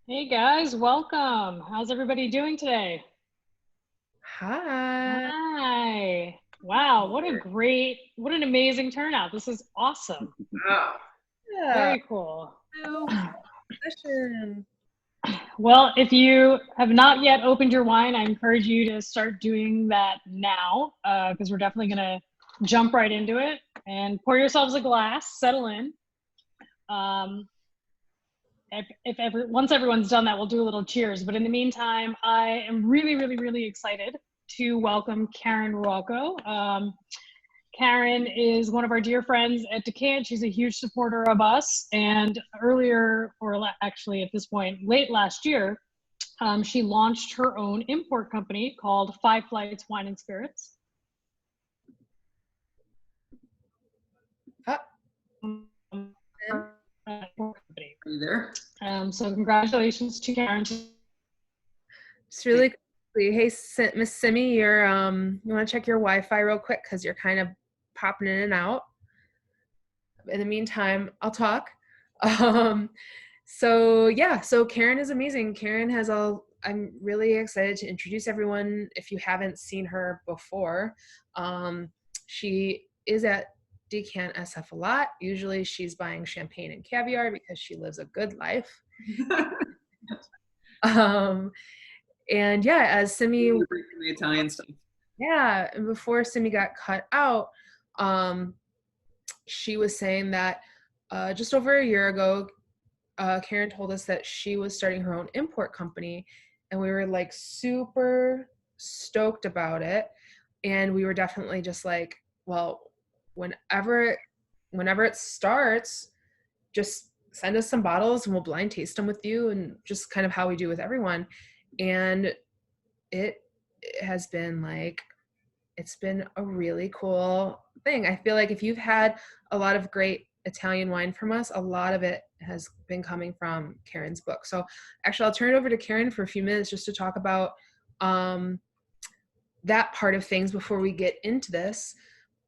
Hey guys, welcome. How's everybody doing today? Hi. Hi. Wow, what an amazing turnout. This is awesome. Wow. Yeah. Very cool. Hello. Session. Well, if you have not yet opened your wine, I encourage you to start doing that now because we're definitely going to jump right into it and pour yourselves a glass, settle in. Um, once everyone's done that, we'll do a little cheers. But in the meantime, I am really excited to welcome Karen Ruocco. Karen is one of our dear friends at DECANT. She's a huge supporter of us. And earlier, or actually at this point, late last year, she launched her own import company called Five Flights Wine and Spirits. Are you there? So congratulations to Karen. Just really quickly, hey, Miss Simi, you want to check your Wi-Fi real quick because you're kind of popping in and out. In the meantime, I'll talk. So Karen is amazing. Karen has I'm really excited to introduce everyone if you haven't seen her before. She is at DECANTsf a lot. Usually she's buying champagne and caviar because she lives a good life. And yeah, as Simi, the Italian stuff. Yeah, and before Simi got cut out, she was saying that just over a year ago, Karen told us that she was starting her own import company, and we were like super stoked about it. And we were definitely just like, well, whenever it starts, just send us some bottles and we'll blind taste them with you, and just kind of how we do with everyone. And it has been like, it's been a really cool thing. I feel like if you've had a lot of great Italian wine from us, a lot of it has been coming from Karen's book. So actually, I'll turn it over to Karen for a few minutes just to talk about that part of things before we get into this.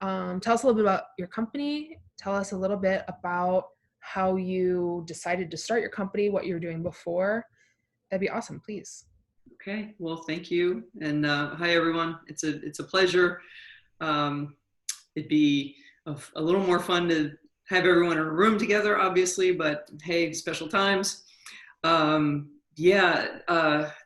Tell us a little bit about your company. Tell us a little bit about how you decided to start your company, what you were doing before. That'd be awesome, please. Okay, well, thank you. And hi, everyone. It's a pleasure. It'd be a little more fun to have everyone in a room together, obviously, but hey, special times.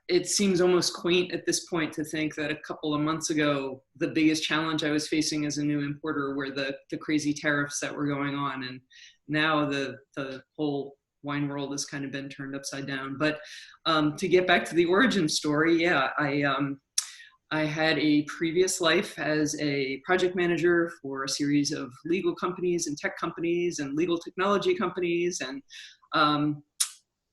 It seems almost quaint at this point to think that a couple of months ago, the biggest challenge I was facing as a new importer were the crazy tariffs that were going on. And now the whole wine world has kind of been turned upside down. But to get back to the origin story, yeah, I had a previous life as a project manager for a series of legal companies and tech companies and legal technology companies. And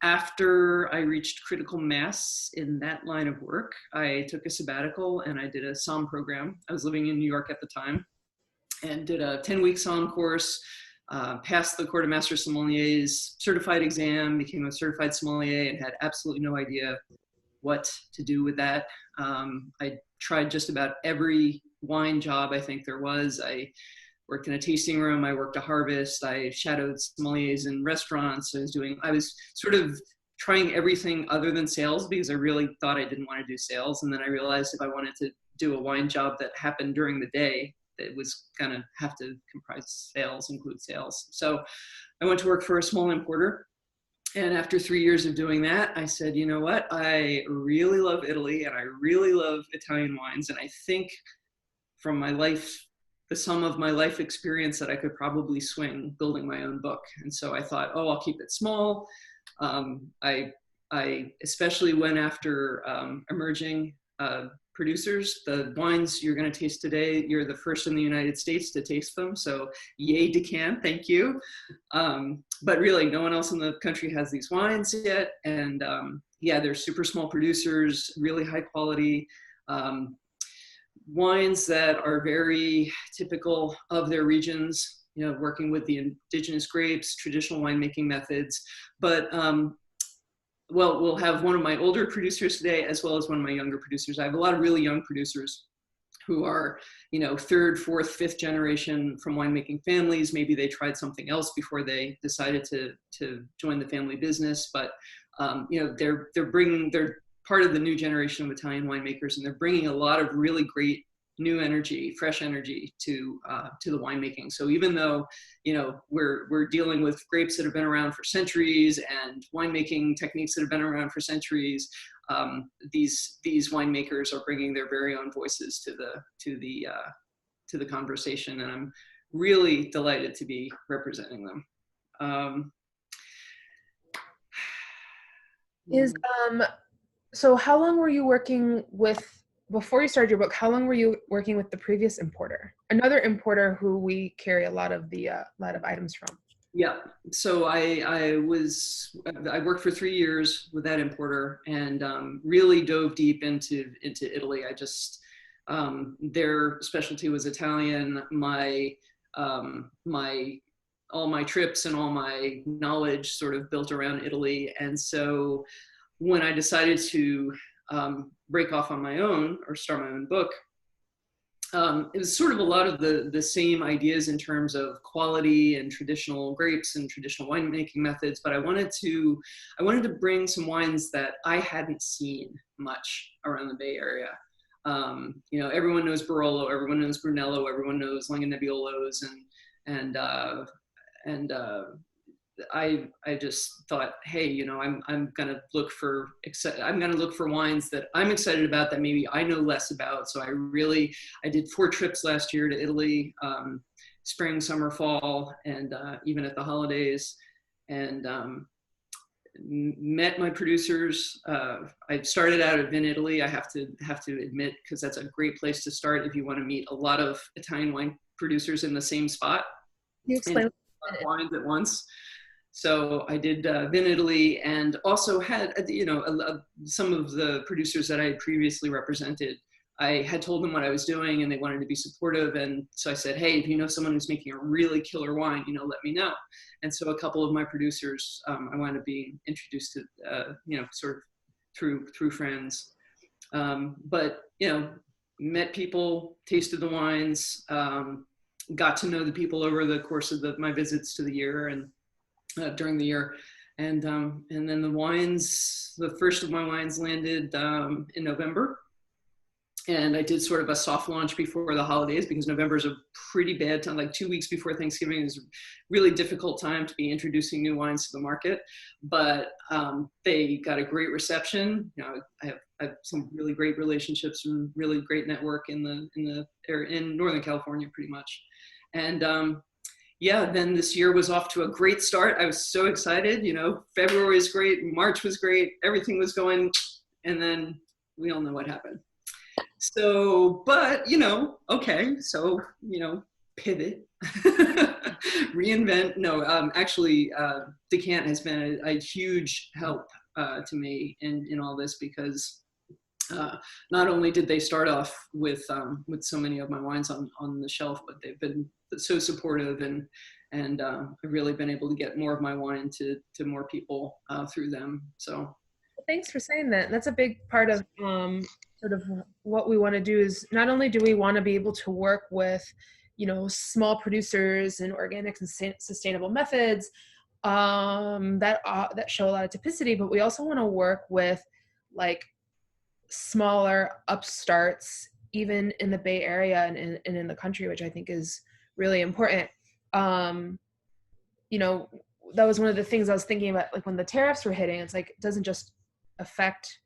after I reached critical mass in that line of work, I took a sabbatical and I did a SOM program. I was living in New York at the time and did a 10-week SOM course, passed the Court of Master Sommeliers certified exam, became a certified sommelier, and had absolutely no idea what to do with that. I tried just about every wine job I think there was. I worked in a tasting room, I worked a harvest, I shadowed sommeliers in restaurants. I was sort of trying everything other than sales because I really thought I didn't want to do sales. And then I realized if I wanted to do a wine job that happened during the day, it was gonna have to include sales. So I went to work for a small importer. And after 3 years of doing that, I said, you know what? I really love Italy and I really love Italian wines. And I think from my life, the sum of my life experience, that I could probably swing building my own book. And so I thought, oh, I'll keep it small. I especially went after emerging producers. The wines you're going to taste today, you're the first in the United States to taste them. So yay, DECANT, thank you. But really, no one else in the country has these wines yet. And yeah, they're super small producers, really high quality wines that are very typical of their regions, you know, working with the indigenous grapes, traditional winemaking methods. But well, we'll have one of my older producers today, as well as one of my younger producers. I have a lot of really young producers who are, you know, third, fourth, fifth generation from winemaking families. Maybe they tried something else before they decided to join the family business. But they're part of the new generation of Italian winemakers, and they're bringing a lot of really great new energy, fresh energy to the winemaking. So even though, we're dealing with grapes that have been around for centuries and winemaking techniques that have been around for centuries, these winemakers are bringing their very own voices to the conversation, and I'm really delighted to be representing them. So how long were you working with, before you started your book, how long were you working with the previous importer? Another importer who we carry a lot of items from. Yeah, so I worked for 3 years with that importer, and really dove deep into Italy. I just, their specialty was Italian. All my trips and all my knowledge sort of built around Italy. And so when I decided to break off on my own or start my own book, it was sort of a lot of the same ideas in terms of quality and traditional grapes and traditional winemaking methods, but I wanted to bring some wines that I hadn't seen much around the Bay Area. Everyone knows Barolo, everyone knows Brunello, everyone knows Langanebbiolo's, and I just thought, hey, I'm gonna look for wines that I'm excited about that maybe I know less about. So I did 4 trips last year to Italy, spring, summer, fall, and even at the holidays, and met my producers. I started out at Vin Italy. I have to admit, because that's a great place to start if you want to meet a lot of Italian wine producers in the same spot. Can you explain wines at once? So I did Vin Italy, and also had, some of the producers that I had previously represented. I had told them what I was doing, and they wanted to be supportive. And so I said, hey, if you know someone who's making a really killer wine, let me know. And so a couple of my producers, I wound up being introduced to, sort of through friends. But, met people, tasted the wines, got to know the people over the course of my visits to the year and during the year. And then the first of my wines landed in November. And I did sort of a soft launch before the holidays, because November is a pretty bad time. Like 2 weeks before Thanksgiving is a really difficult time to be introducing new wines to the market. But they got a great reception. I have some really great relationships and really great network in Northern California, pretty much. And then this year was off to a great start. I was so excited. February was great, March was great, everything was going, and then we all know what happened. So, but, pivot, reinvent. No, actually, DECANT has been a huge help to me in all this, because not only did they start off with so many of my wines on the shelf, but they've been so supportive, and I've really been able to get more of my wine to more people through them. So thanks for saying that. That's a big part of sort of what we want to do. Is not only do we want to be able to work with small producers and organic and sustainable methods that show a lot of typicity, but we also want to work with like smaller upstarts, even in the Bay Area and in the country, which I think is really important. That was one of the things I was thinking about, like when the tariffs were hitting. It's like, it doesn't just affect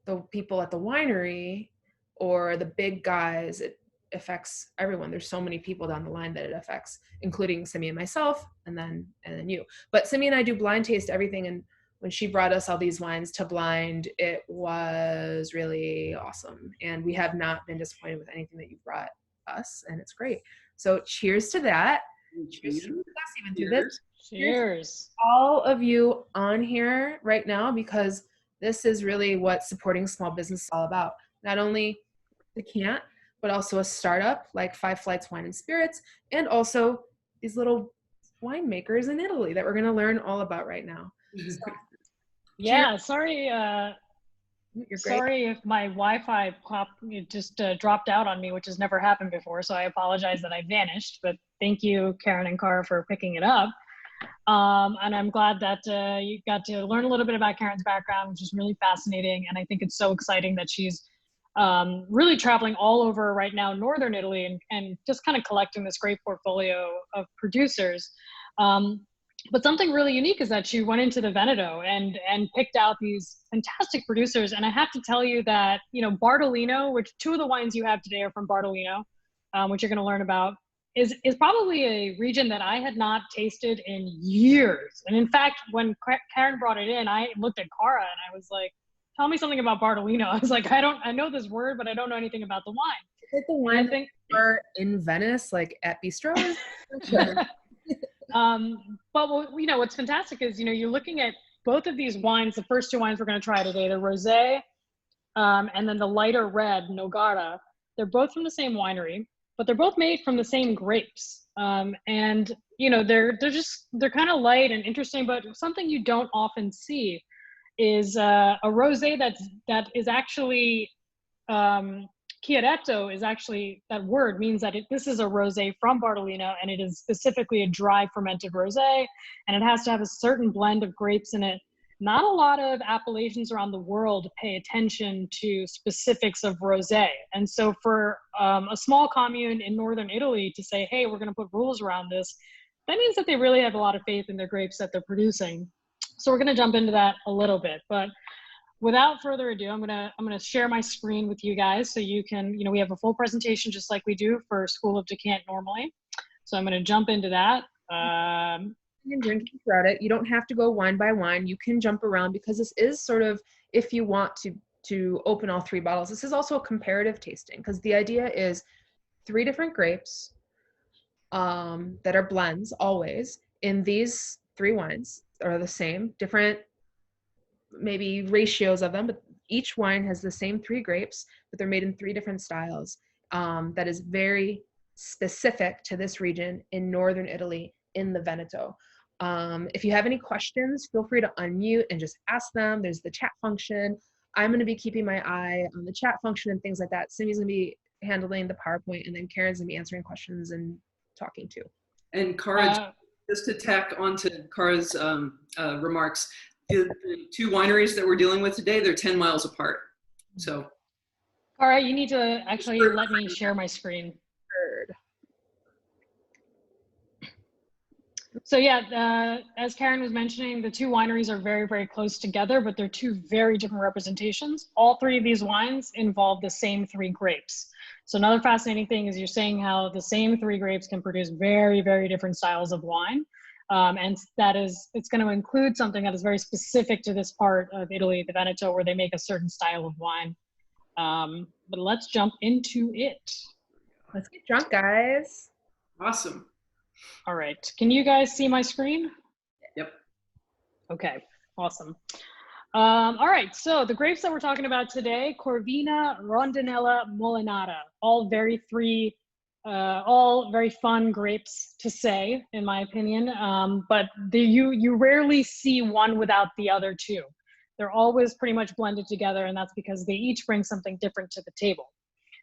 the people at the winery or the big guys, it affects everyone. There's so many people down the line that it affects, including Simi and myself, and then you. But Simi and I do blind taste everything, and when she brought us all these wines to blind, it was really awesome. And we have not been disappointed with anything that you brought us, and it's great. So cheers to that. Cheers to us even through this. Cheers. All of you on here right now, because this is really what supporting small business is all about. Not only DECANT, but also a startup like 5 Flights Wine and Spirits, and also these little winemakers in Italy that we're going to learn all about right now. So, yeah, sorry. You're great. Sorry if my Wi-Fi just dropped out on me, which has never happened before. So I apologize that I vanished, but thank you, Karen and Cara, for picking it up. And I'm glad that you got to learn a little bit about Karen's background, which is really fascinating. And I think it's so exciting that she's really traveling all over right now, Northern Italy, and just kind of collecting this great portfolio of producers. But something really unique is that she went into the Veneto and picked out these fantastic producers. And I have to tell you that, you know, Bardolino, which two of the wines you have today are from Bardolino, which you're going to learn about, is probably a region that I had not tasted in years. And in fact, when Karen brought it in, I looked at Cara and I was like, tell me something about Bardolino. I was like, I know this word, but I don't know anything about the wine. Is it the wine are in Venice, like at bistros? But you know, what's fantastic is, you know, you're looking at both of these wines. The first two wines we're going to try today, the rosé, and then the lighter red, Nogara. They're both from the same winery, but they're both made from the same grapes. And you know, they're kind of light and interesting, but something you don't often see is a rosé that is actually Chiarello is actually, that word means that this is a rosé from Bardolino, and it is specifically a dry fermented rosé, and it has to have a certain blend of grapes in it. Not a lot of appellations around the world pay attention to specifics of rosé. And so for a small commune in Northern Italy to say, hey, we're going to put rules around this, that means that they really have a lot of faith in their grapes that they're producing. So we're going to jump into that a little bit, but without further ado, I'm gonna share my screen with you guys so you can, you know, we have a full presentation just like we do for School of Decant normally. So I'm gonna jump into that. You can drink throughout it. You don't have to go wine by wine. You can jump around because this is sort of, if you want to open all three bottles, this is also a comparative tasting because the idea is 3 different grapes that are blends always in these 3 wines are the same, different maybe ratios of them, but each wine has the same 3 grapes, but they're made in 3 different styles. That is very specific to this region in Northern Italy in the Veneto. If you have any questions, feel free to unmute and just ask them. There's the chat function. I'm going to be keeping my eye on the chat function and things like that. Simi's going to be handling the PowerPoint, and then Karen's going to be answering questions and talking too. And Cara, just to tack onto Cara's remarks, the 2 wineries that we're dealing with today, they're 10 miles apart. So, all right, you need to actually let me share my screen. So yeah, as Karen was mentioning, the 2 wineries are very, very close together, but they're 2 very different representations. All 3 of these wines involve the same 3 grapes. So another fascinating thing is you're saying how the same 3 grapes can produce very, very different styles of wine. And it's going to include something that is very specific to this part of Italy, the Veneto, where they make a certain style of wine. But let's jump into it. Let's get drunk, guys. Awesome. All right. Can you guys see my screen? Yep. Okay. Awesome. All right. So the grapes that we're talking about today, Corvina, Rondinella, Molinara, all very fun grapes to say, in my opinion. But you rarely see one without the other 2. They're always pretty much blended together, and that's because they each bring something different to the table.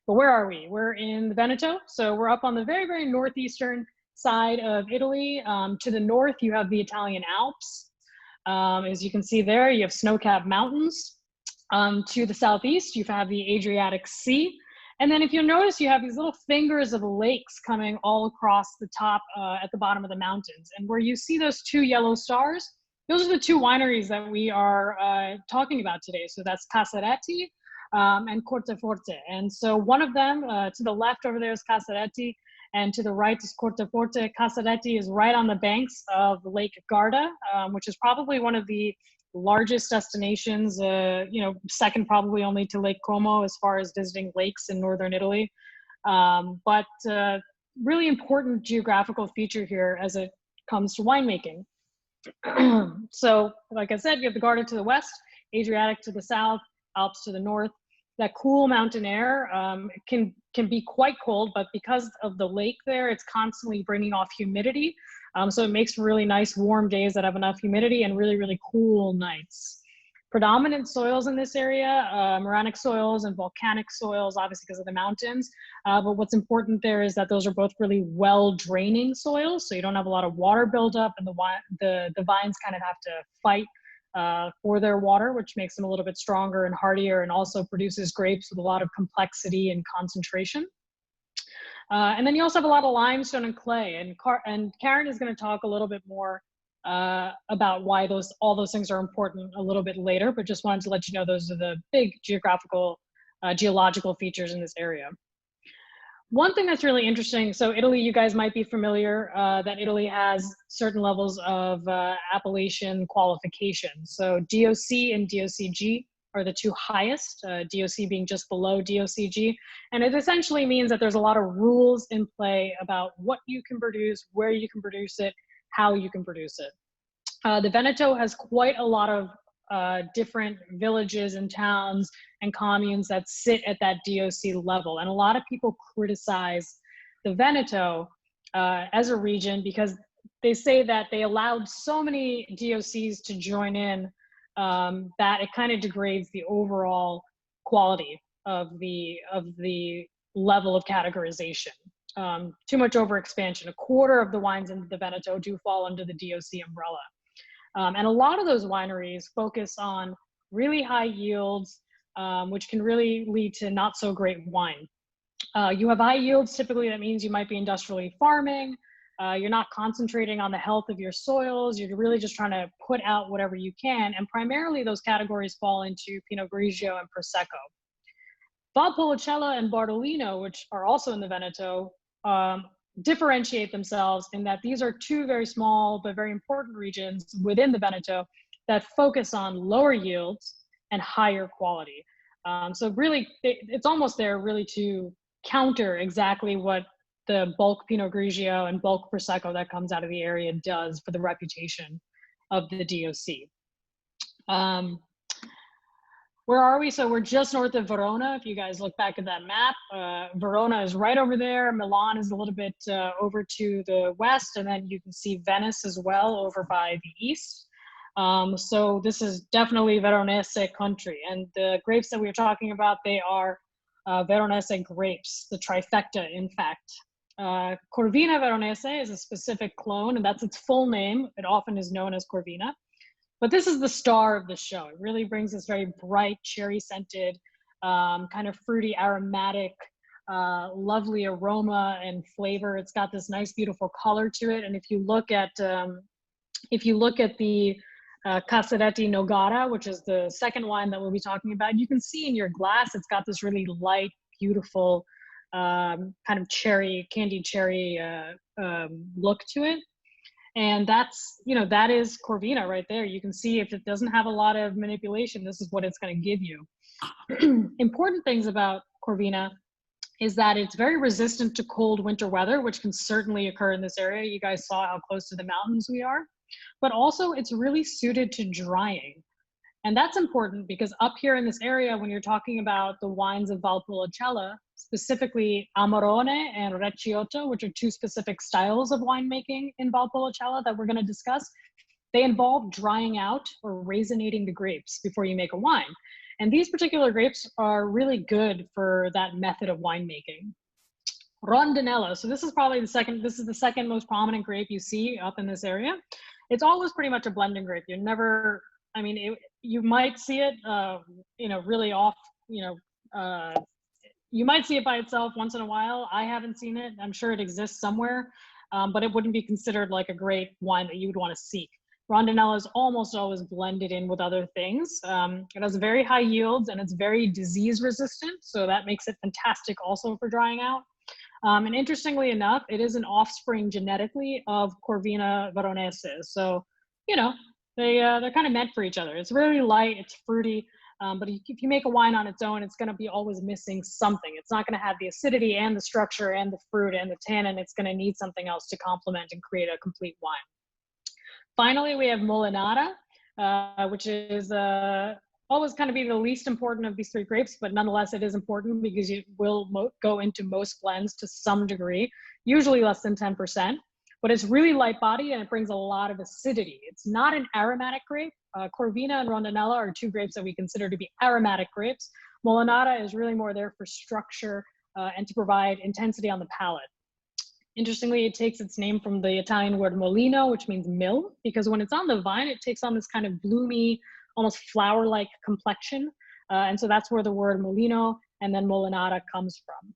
But where are we? We're in the Veneto. So we're up on the very, very northeastern side of Italy. To the north, you have the Italian Alps. As you can see there, you have snow-capped mountains. To the southeast, you have the Adriatic Sea. And then if you'll notice, you have these little fingers of lakes coming all across the top at the bottom of the mountains. And where you see those 2 yellow stars, those are the 2 wineries that we are talking about today. So that's Casaretti and Corteforte. And so one of them, to the left over there is Casaretti, and to the right is Corteforte. Casaretti is right on the banks of Lake Garda, which is probably one of the largest destinations, you know, second probably only to Lake Como as far as visiting lakes in Northern Italy. But really important geographical feature here as it comes to winemaking. So, like I said, you have the Garda to the west, Adriatic to the south, Alps to the north. That cool mountain air can be quite cold, but because of the lake there, it's constantly bringing off humidity. So it makes really nice warm days that have enough humidity and really, really cool nights. predominant soils in this area, moranic soils and volcanic soils, obviously because of the mountains. But what's important there is that those are both really well draining soils. So you don't have a lot of water buildup, and the vines kind of have to fight for their water, which makes them a little bit stronger and hardier, and also produces grapes with a lot of complexity and concentration. And then you also have a lot of limestone and clay, and Karen is going to talk a little bit more about why all those things are important a little bit later, but just wanted to let you know those are the big geological features in this area. One thing that's really interesting, so Italy, you guys might be familiar that Italy has certain levels of appellation qualification. So DOC and DOCG are the two highest, DOC being just below DOCG. And it essentially means that there's a lot of rules in play about what you can produce, where you can produce it, how you can produce it. The Veneto has quite a lot of different villages and towns and communes that sit at that DOC level. And a lot of people criticize the Veneto as a region because they say that they allowed so many DOCs to join in that it kind of degrades the overall quality of the level of categorization. Too much overexpansion. A quarter of the wines in the Veneto do fall under the DOC umbrella. And a lot of those wineries focus on really high yields, which can really lead to not so great wine. You have high yields, typically that means you might be industrially farming. You're not concentrating on the health of your soils. You're really just trying to put out whatever you can. And primarily those categories fall into Pinot Grigio and Prosecco. Valpolicella and Bardolino, which are also in the Veneto, differentiate themselves in that these are two very small but very important regions within the Veneto that focus on lower yields and higher quality. So really, it's almost there really to counter exactly what the bulk Pinot Grigio and bulk Prosecco that comes out of the area does for the reputation of the DOC. Where are we? So we're just north of Verona. If you guys look back at that map, Verona is right over there. Milan is a little bit over to the west, and then you can see Venice as well over by the east. So this is definitely Veronese country. And the grapes that we were talking about, they are Veronese grapes, the Trifecta, in fact. Corvina Veronese is a specific clone, and that's its full name. It often is known as Corvina. But this is the star of the show. It really brings this very bright, cherry-scented, kind of fruity, aromatic, lovely aroma and flavor. It's got this nice, beautiful color to it. And if you look at the Casaretti Nogara, which is the second wine that we'll be talking about, you can see in your glass it's got this really light, beautiful, kind of candied cherry look to it. And that's, that is Corvina right there. You can see if it doesn't have a lot of manipulation, this is what it's going to give you. Important things about Corvina is that it's very resistant to cold winter weather, which can certainly occur in this area. You guys saw how close to the mountains we are, but also it's really suited to drying. And that's important because up here in this area, when you're talking about the wines of Valpolicella, specifically Amarone and Recioto, which are two specific styles of winemaking in Valpolicella that we're going to discuss, they involve drying out or raisinating the grapes before you make a wine. And these particular grapes are really good for that method of winemaking. Rondinella, so this is probably the second most prominent grape you see up in this area. It's always pretty much a blending grape. You're never, you might see it, really off, you might see it by itself once in a while. I haven't seen it. I'm sure it exists somewhere, but it wouldn't be considered like a great wine that you would want to seek. Rondinella is almost always blended in with other things. It has very high yields and it's very disease resistant. So that makes it fantastic also for drying out. And interestingly enough, it is an offspring genetically of Corvina Veronese. So, they're kind of meant for each other. It's really light, it's fruity, but if you make a wine on its own, it's going to be always missing something. It's not going to have the acidity and the structure and the fruit and the tannin. It's going to need something else to complement and create a complete wine. Finally, we have Molinara, which is always kind of be the least important of these three grapes, but nonetheless it is important because it will go into most blends to some degree, usually less than 10%. but it's really light body and it brings a lot of acidity. It's not an aromatic grape. Corvina and Rondinella are two grapes that we consider to be aromatic grapes. Molinara is really more there for structure and to provide intensity on the palate. Interestingly, it takes its name from the Italian word molino, which means mill, because when it's on the vine, it takes on this kind of bloomy, almost flower-like complexion. And so that's where the word molino and then molinara comes from.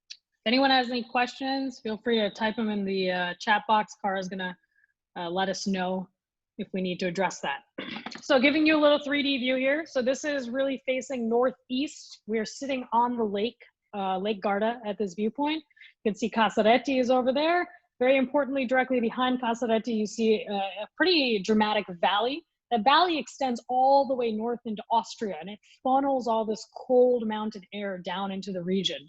If anyone has any questions, feel free to type them in the chat box. Cara's gonna let us know if we need to address that. So giving you a little 3D view here. So this is really facing northeast. We're sitting on the lake, Lake Garda at this viewpoint. You can see Casaretti is over there. Very importantly, directly behind Casaretti, you see a pretty dramatic valley. That valley extends all the way north into Austria, and it funnels all this cold mountain air down into the region.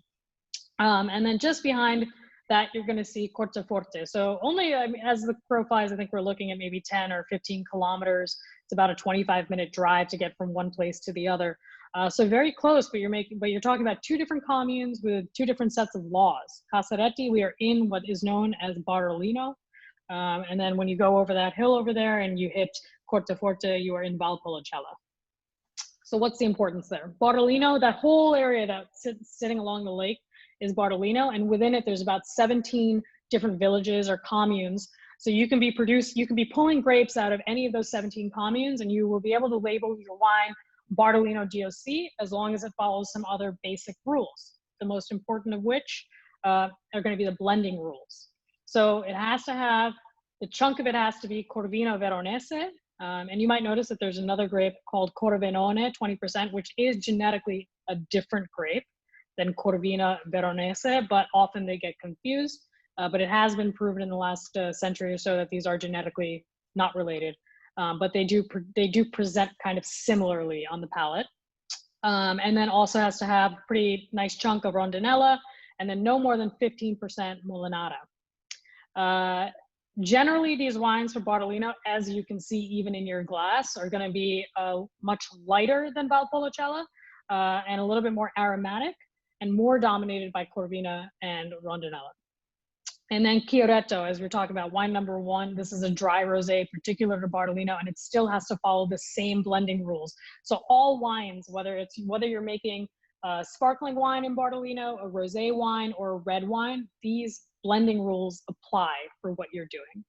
And then just behind that, you're going to see Corteforte. So only, I mean, as the crow flies, I think we're looking at maybe 10 or 15 kilometers. It's about a 25-minute drive to get from one place to the other. So very close, but you're talking about two different communes with two different sets of laws. Casaretti, we are in what is known as Bardolino. And then when you go over that hill over there and you hit Corteforte, you are in Valpolicella. So what's the importance there? Bardolino, that whole area that's sitting along the lake is Bardolino, and within it there's about 17 different villages or communes. So you can be pulling grapes out of any of those 17 communes, and you will be able to label your wine Bardolino DOC as long as it follows some other basic rules. The most important of which are going to be the blending rules. So it has to have, the chunk of it has to be Corvina Veronese. And you might notice that there's another grape called Corvinone, 20%, which is genetically a different grape than Corvina Veronese, but often they get confused. But it has been proven in the last century or so that these are genetically not related. But they do present kind of similarly on the palate. And then also has to have a pretty nice chunk of Rondinella, and then no more than 15% Molinara. Generally, these wines for Bardolino, as you can see even in your glass, are going to be much lighter than Valpolicella and a little bit more aromatic and more dominated by Corvina and Rondinella. And then Chiarello, as we're talking about, wine number one, this is a dry rosé particular to Bardolino, and it still has to follow the same blending rules. So all wines, whether you're making sparkling wine in Bardolino, a rosé wine, or a red wine, these blending rules apply for what you're doing.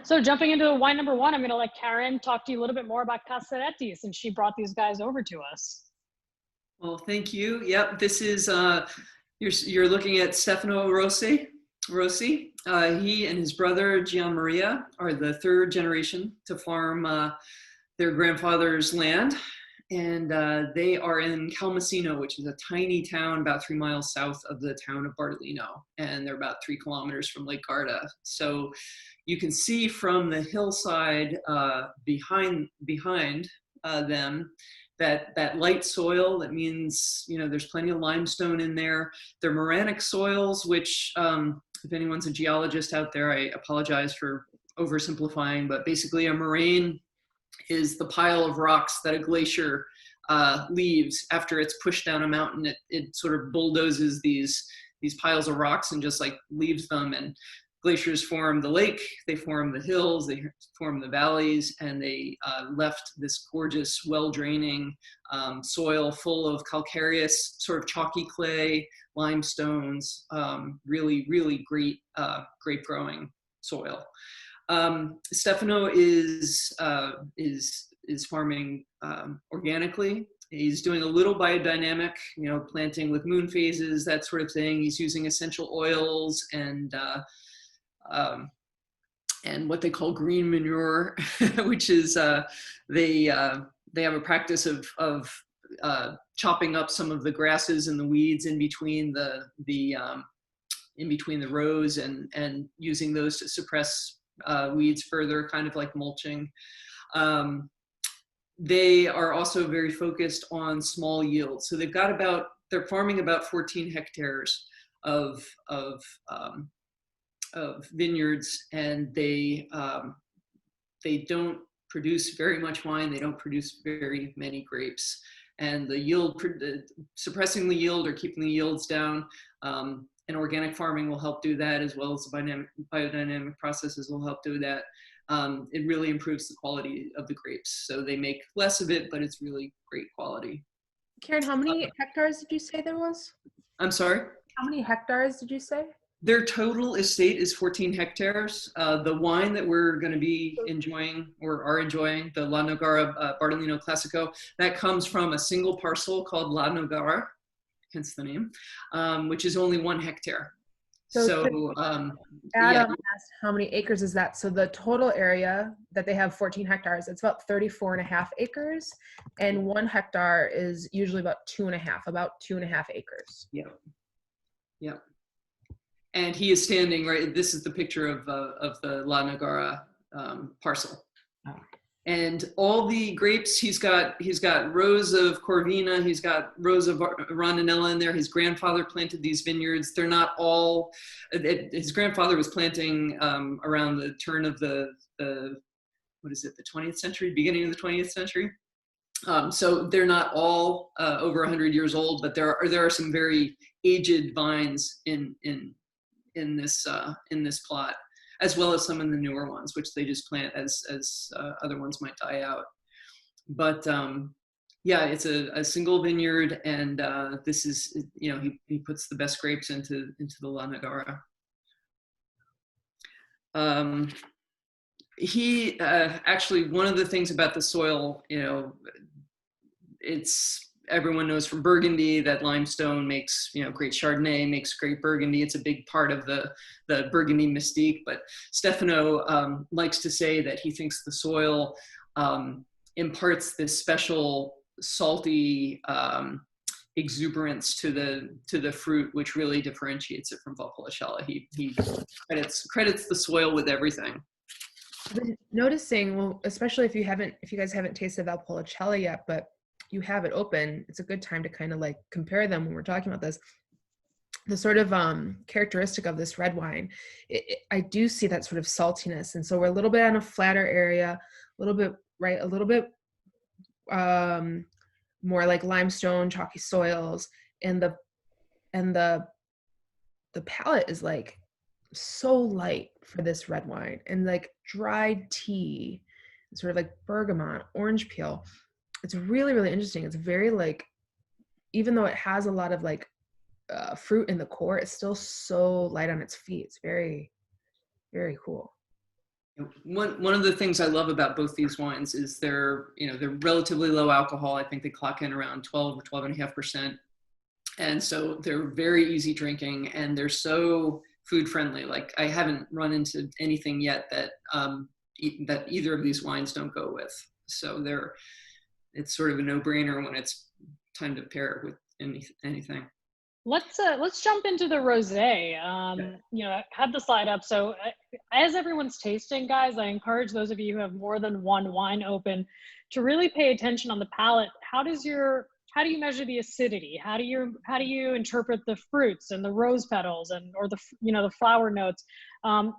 So jumping into wine number one, I'm going to let Karen talk to you a little bit more about Casaretti, since she brought these guys over to us. Well, thank you. Yep, this is you're looking at Stefano Rossi. He and his brother Gian Maria are the third generation to farm their grandfather's land. And they are in Calmacino, which is a tiny town about 3 miles south of the town of Bardolino. And they're about 3 kilometers from Lake Garda. So you can see from the hillside behind them that light soil. That means, you know, there's plenty of limestone in there. They're moranic soils, which if anyone's a geologist out there, I apologize for oversimplifying, but basically a moraine is the pile of rocks that a glacier leaves after it's pushed down a mountain. It sort of bulldozes these piles of rocks and just like leaves them. And glaciers form the lake, they form the hills, they form the valleys, and they left this gorgeous, well-draining soil full of calcareous, sort of chalky clay, limestones, really, really great grape growing soil. Stefano is farming organically. He's doing a little biodynamic, you know, planting with moon phases, that sort of thing. He's using essential oils and what they call green manure, which is they have a practice of chopping up some of the grasses and the weeds in between the rows and using those to suppress weeds further, kind of like mulching. They are also very focused on small yields. So they're farming about 14 hectares of vineyards, and they don't produce very much wine. They don't produce very many grapes, and the yield, suppressing the yield or keeping the yields down and organic farming will help do that, as well as the biodynamic processes will help do that. It really improves the quality of the grapes. So they make less of it, but it's really great quality. Karen, how many hectares did you say there was? I'm sorry? How many hectares did you say? Their total estate is 14 hectares. The wine that we're going to be enjoying, or are enjoying, the La Nogara Bardolino Classico, that comes from a single parcel called La Nogara, hence the name, which is only 1 hectare. So Adam yeah. asked how many acres is that? So the total area that they have 14 hectares, it's about 34.5 acres, and 1 hectare is usually about 2.5 acres. Yeah. Yeah. And he is standing right. This is the picture of the La Nogara parcel. Oh. And all the grapes, he's got rows of Corvina, he's got rows of Rondinella in there. His grandfather planted these vineyards. They're not all, his grandfather was planting around the turn of the 20th century, beginning of the 20th century. So they're not all over 100 years old, but there are some very aged vines in this plot, as well as some of the newer ones, which they just plant as other ones might die out. But yeah, it's a single vineyard, and this is, he puts the best grapes into the La Nogara. He actually, one of the things about the soil, everyone knows from Burgundy that limestone makes, great Chardonnay, makes great Burgundy. It's a big part of the Burgundy mystique. But Stefano likes to say that he thinks the soil imparts this special salty exuberance to the fruit, which really differentiates it from Valpolicella. He credits the soil with everything. I've been noticing, well, especially if you guys haven't tasted Valpolicella yet, but you have it open, it's a good time to kind of like compare them when we're talking about this. The sort of characteristic of this red wine, I do see that sort of saltiness, and so we're a little bit on a flatter area, a little bit more like limestone, chalky soils, and the palate is like so light for this red wine, and like dried tea, sort of like bergamot, orange peel. It's really, really interesting. It's very like, even though it has a lot of like fruit in the core, it's still so light on its feet. It's very, very cool. One of the things I love about both these wines is they're relatively low alcohol. I think they clock in around 12 or 12.5%. And so they're very easy drinking, and they're so food friendly. Like, I haven't run into anything yet that either of these wines don't go with. So it's sort of a no-brainer when it's time to pair it with anything. Let's jump into the rosé. I have the slide up. So as everyone's tasting, guys, I encourage those of you who have more than one wine open to really pay attention on the palate. How do you measure the acidity? How do you interpret the fruits and the rose petals or the flower notes?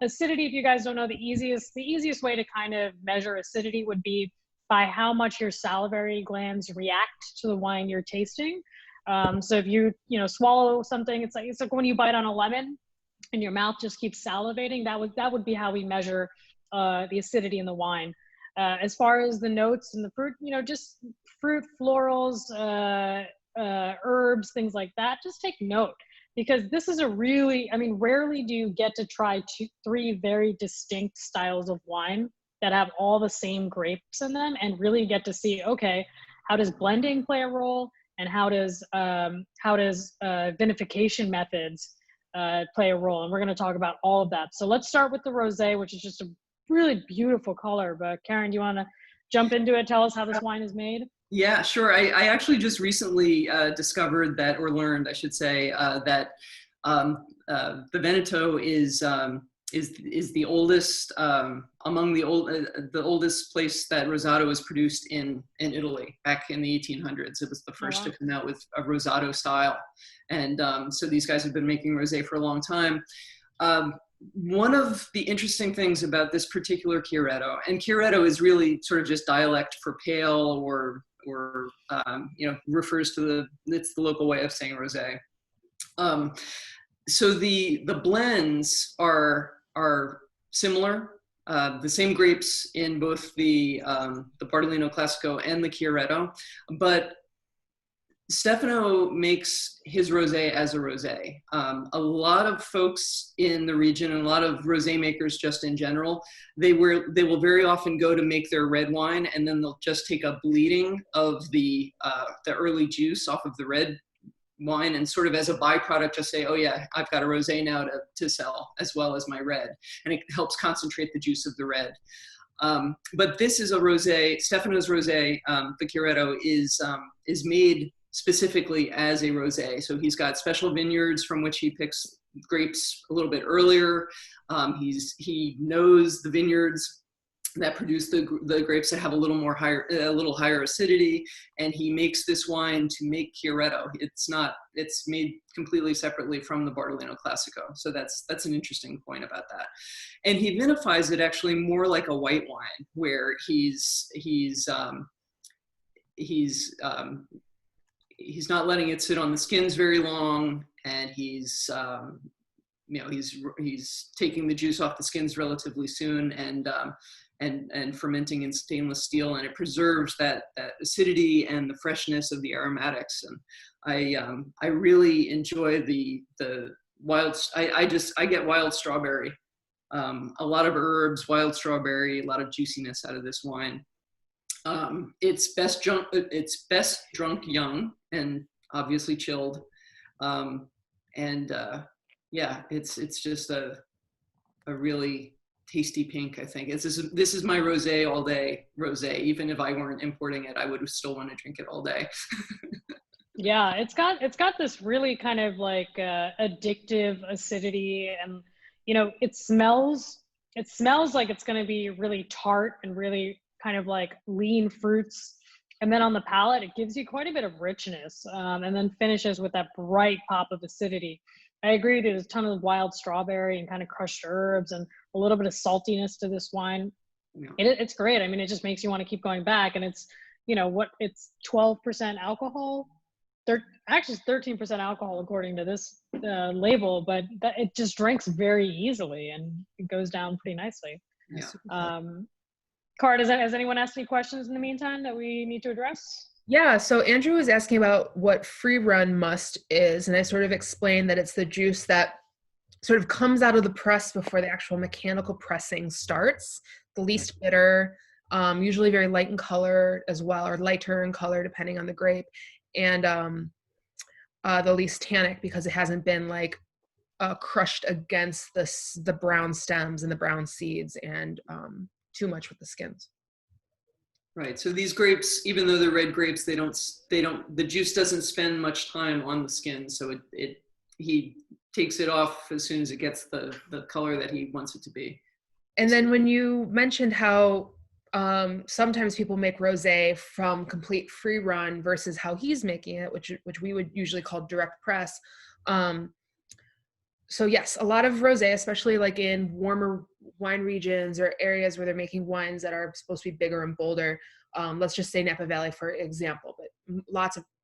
Acidity, if you guys don't know, the easiest way to kind of measure acidity would be by how much your salivary glands react to the wine you're tasting. So if you swallow something, it's like when you bite on a lemon and your mouth just keeps salivating. That would be how we measure the acidity in the wine. As far as the notes and the fruit, just fruit, florals, herbs, things like that. Just take note, because this is rarely do you get to try 3 very distinct styles of wine that have all the same grapes in them, and really get to see, okay, how does blending play a role, and how does vinification methods play a role? And we're going to talk about all of that. So let's start with the rosé, which is just a really beautiful color. But Karen, do you want to jump into it? Tell us how this wine is made. Yeah, sure. I actually just recently discovered that, or learned, I should say, that the Veneto is the oldest among the oldest place that Rosato was produced in Italy back in the 1800s. It was the first to come out with a Rosato style, and so these guys have been making rosé for a long time. One of the interesting things about this particular Chiarello, and Chiarello is really sort of just dialect for pale, or refers to it's the local way of saying rosé. So the blends are similar. The same grapes in both the Bardolino Classico and the Chiarello, but Stefano makes his rosé as a rosé. A lot of folks in the region and a lot of rosé makers just in general, they will very often go to make their red wine and then they'll just take a bleeding of the early juice off of the red wine and sort of as a byproduct just say, oh yeah, I've got a rosé now to sell as well as my red. And it helps concentrate the juice of the red. But this is a rosé, Stefano's rosé, the Chiarello is made specifically as a rosé. So he's got special vineyards from which he picks grapes a little bit earlier. He knows the vineyards that produce the grapes that have a little higher acidity, and he makes this wine to make Chiarello. It's made completely separately from the Bardolino Classico. So that's an interesting point about that. And he vinifies it actually more like a white wine, where he's not letting it sit on the skins very long, and he's taking the juice off the skins relatively soon, and fermenting in stainless steel, and it preserves that acidity and the freshness of the aromatics. And I really enjoy the wild. I get wild strawberry, a lot of herbs, wild strawberry, a lot of juiciness out of this wine. It's best drunk young and obviously chilled. Yeah, it's just a really tasty pink, I think. This is my rosé all day rosé. Even if I weren't importing it, I would still want to drink it all day. Yeah, it's got this really kind of like addictive acidity, and it smells like it's going to be really tart and really kind of like lean fruits. And then on the palate, it gives you quite a bit of richness, and then finishes with that bright pop of acidity. I agree, there's a ton of wild strawberry and kind of crushed herbs and a little bit of saltiness to this wine. Yeah. It's great. I mean, it just makes you want to keep going back. And it's, it's 12% alcohol. Actually, it's 13% alcohol according to this label, but it just drinks very easily and it goes down pretty nicely. Yeah. Car, has anyone asked any questions in the meantime that we need to address? Yeah, so Andrew was asking about what free run must is, and I sort of explained that it's the juice that sort of comes out of the press before the actual mechanical pressing starts, the least bitter, usually very light in color as well, or lighter in color depending on the grape, and the least tannic because it hasn't been like crushed against the brown stems and the brown seeds and too much with the skins. Right. So these grapes, even though they're red grapes, the juice doesn't spend much time on the skin. So he takes it off as soon as it gets the color that he wants it to be. And then when you mentioned how sometimes people make rosé from complete free run versus how he's making it, which we would usually call direct press. So yes, a lot of rosé, especially like in warmer wine regions or areas where they're making wines that are supposed to be bigger and bolder. Let's just say Napa Valley for example, but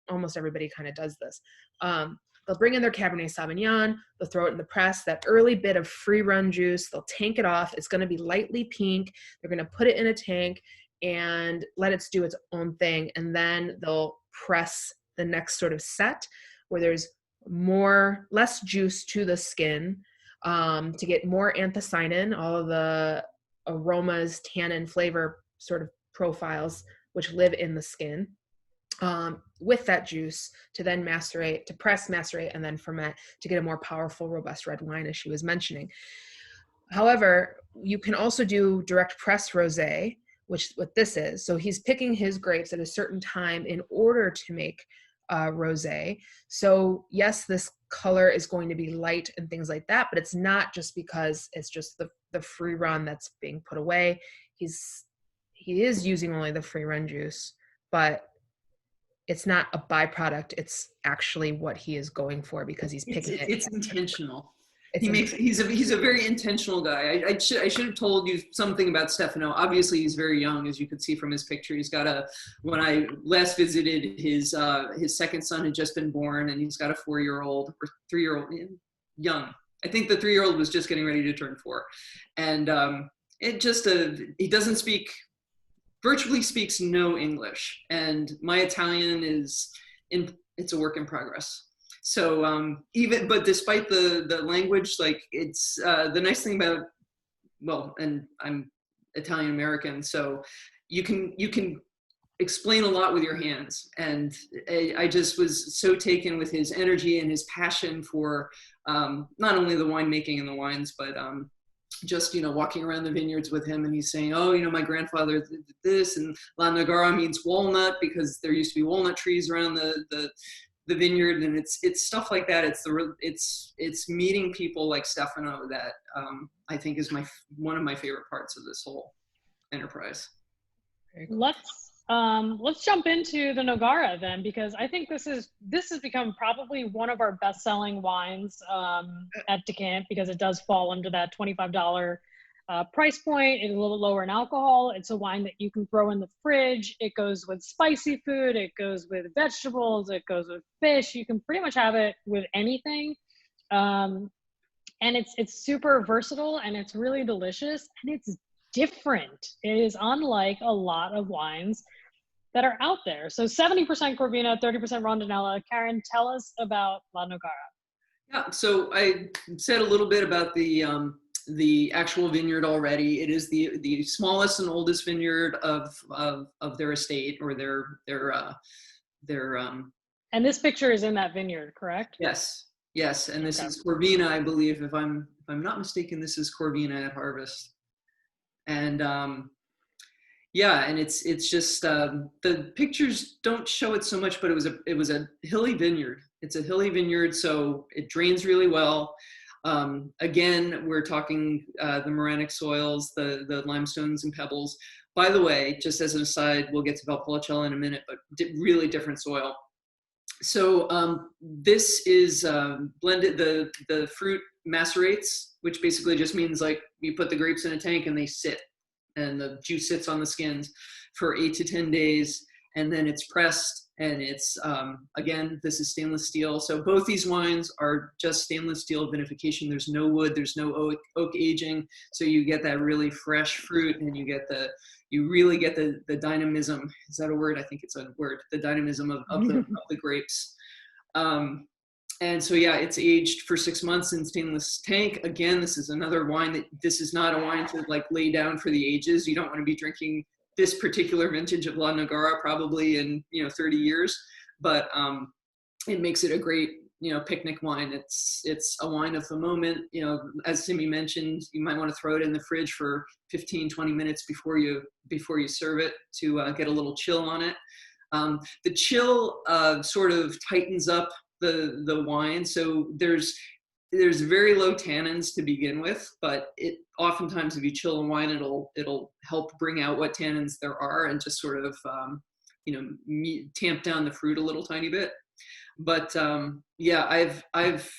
almost everybody kind of does this. They'll bring in their Cabernet Sauvignon, they'll throw it in the press, that early bit of free run juice, they'll tank it off. It's going to be lightly pink. They're going to put it in a tank and let it do its own thing. And then they'll press the next sort of set where there's less juice to the skin to get more anthocyanin, all of the aromas, tannin, flavor sort of profiles which live in the skin, with that juice to then macerate, to press, macerate, and then ferment to get a more powerful, robust red wine, as she was mentioning. However, you can also do direct press rosé, which is what this is. So he's picking his grapes at a certain time in order to make rosé. So yes, this color is going to be light and things like that, but it's not just because it's just the free run that's being put away. He is using only the free run juice, but it's not a byproduct. It's actually what he is going for because he's picking it. It's intentional. He's a very intentional guy. I should have told you something about Stefano. Obviously, he's very young, as you could see from his picture. He's got when I last visited, his second son had just been born, and he's got a 4-year-old or 3-year-old. young. I think the 3-year-old was just getting ready to turn 4. And it just, he doesn't speak, virtually speaks no English. And my Italian is, it's a work in progress. So but despite the language, like it's, the nice thing about, well, and I'm Italian American, so you can explain a lot with your hands. And I just was so taken with his energy and his passion for not only the winemaking and the wines, but just, you know, walking around the vineyards with him, and he's saying, oh, you know, my grandfather did this, and La Nogara means walnut because there used to be walnut trees around the vineyard, and it's stuff like that. It's meeting people like Stefano that I think is one of my favorite parts of this whole enterprise. Cool. Let's jump into the Nogara then, because I think this has become probably one of our best-selling wines at DECANT, because it does fall under that $25 price point. It's a little lower in alcohol. It's a wine that you can throw in the fridge. It goes with spicy food. It goes with vegetables. It goes with fish. You can pretty much have it with anything. And it's super versatile, and it's really delicious, and it's different. It is unlike a lot of wines that are out there. So 70% Corvina, 30% Rondinella. Karen, tell us about La Nogara. Yeah, so I said a little bit about the actual vineyard already. It is the smallest and oldest vineyard of their estate, or their And this picture is in that vineyard, correct? Yes, and this is Corvina, I believe. If I'm not mistaken, this is Corvina at harvest. And yeah, and it's just the pictures don't show it so much, but it was a hilly vineyard. It's a hilly vineyard, so it drains really well. Again, we're talking the moranic soils, the limestones and pebbles. By the way, just as an aside, we'll get to Valpolicella in a minute, but really different soil. So this is blended, the fruit macerates, which basically just means like you put the grapes in a tank and they sit, and the juice sits on the skins for 8 to 10 days, and then it's pressed. And it's, again, this is stainless steel. So both these wines are just stainless steel vinification. There's no wood, there's no oak aging. So you get that really fresh fruit, and you really get the dynamism. Is that a word? I think it's a word. The dynamism of the grapes. And so, yeah, it's aged for 6 months in stainless tank. Again, this is another wine this is not a wine to like lay down for the ages. You don't want to be drinking this particular vintage of La Nogara probably in 30 years, but it makes it a great picnic wine. It's a wine of the moment. As Simi mentioned, you might want to throw it in the fridge for 15-20 minutes before you serve it to get a little chill on it. The chill sort of tightens up the wine, so there's very low tannins to begin with, but oftentimes if you chill a wine, it'll help bring out what tannins there are, and just sort of tamp down the fruit a little tiny bit. But yeah, I've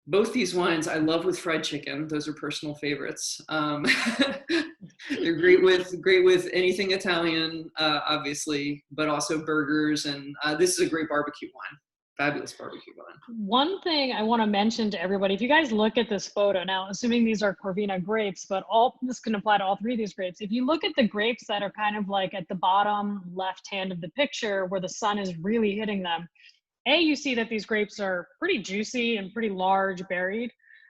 both these wines I love with fried chicken. Those are personal favorites. They're great with anything Italian, obviously, but also burgers, and this is a great barbecue wine. Fabulous barbecue wine. One thing I want to mention to everybody, if you guys look at this photo now, assuming these are Corvina grapes, but this can apply to all 3 of these grapes. If you look at the grapes that are kind of like at the bottom left hand of the picture where the sun is really hitting them, you see that these grapes are pretty juicy and pretty large berried.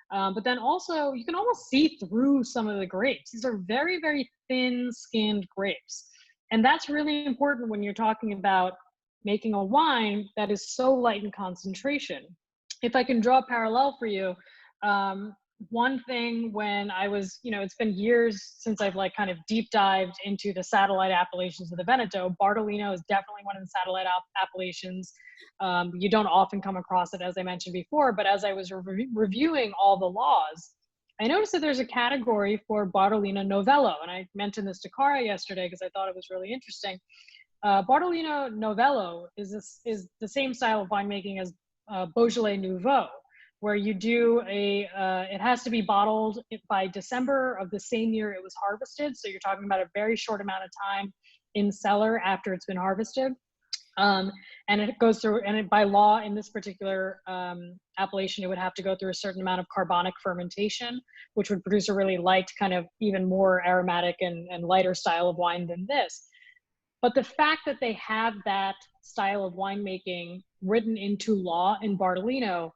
But then also you can almost see through some of the grapes. These are very, very thin skinned grapes. And that's really important when you're talking about making a wine that is so light in concentration. If I can draw a parallel for you, one thing when I was, it's been years since I've like kind of deep dived into the satellite appellations of the Veneto. Bardolino is definitely one of the satellite appellations. You don't often come across it, as I mentioned before, but as I was reviewing all the laws, I noticed that there's a category for Bardolino Novello. And I mentioned this to Cara yesterday because I thought it was really interesting. Bardolino Novello is the same style of winemaking as Beaujolais Nouveau, where you do it has to be bottled by December of the same year it was harvested. So you're talking about a very short amount of time in cellar after it's been harvested. And it goes through, and by law in this particular appellation, it would have to go through a certain amount of carbonic fermentation, which would produce a really light, kind of even more aromatic and lighter style of wine than this. But the fact that they have that style of winemaking written into law in Bardolino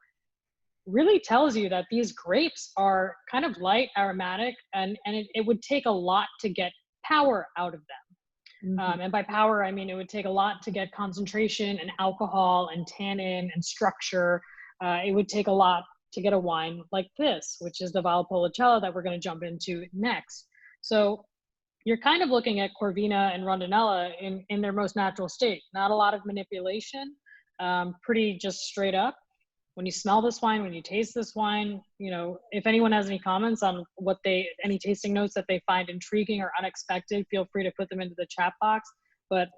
really tells you that these grapes are kind of light, aromatic, and it would take a lot to get power out of them. And by power, I mean it would take a lot to get concentration and alcohol and tannin and structure. It would take a lot to get a wine like this, which is the Valpolicella that we're going to jump into next. So you're kind of looking at Corvina and Rondinella in their most natural state. Not a lot of manipulation, pretty just straight up. When you smell this wine, when you taste this wine, you know, if anyone has any comments on any tasting notes that they find intriguing or unexpected, feel free to put them into the chat box. But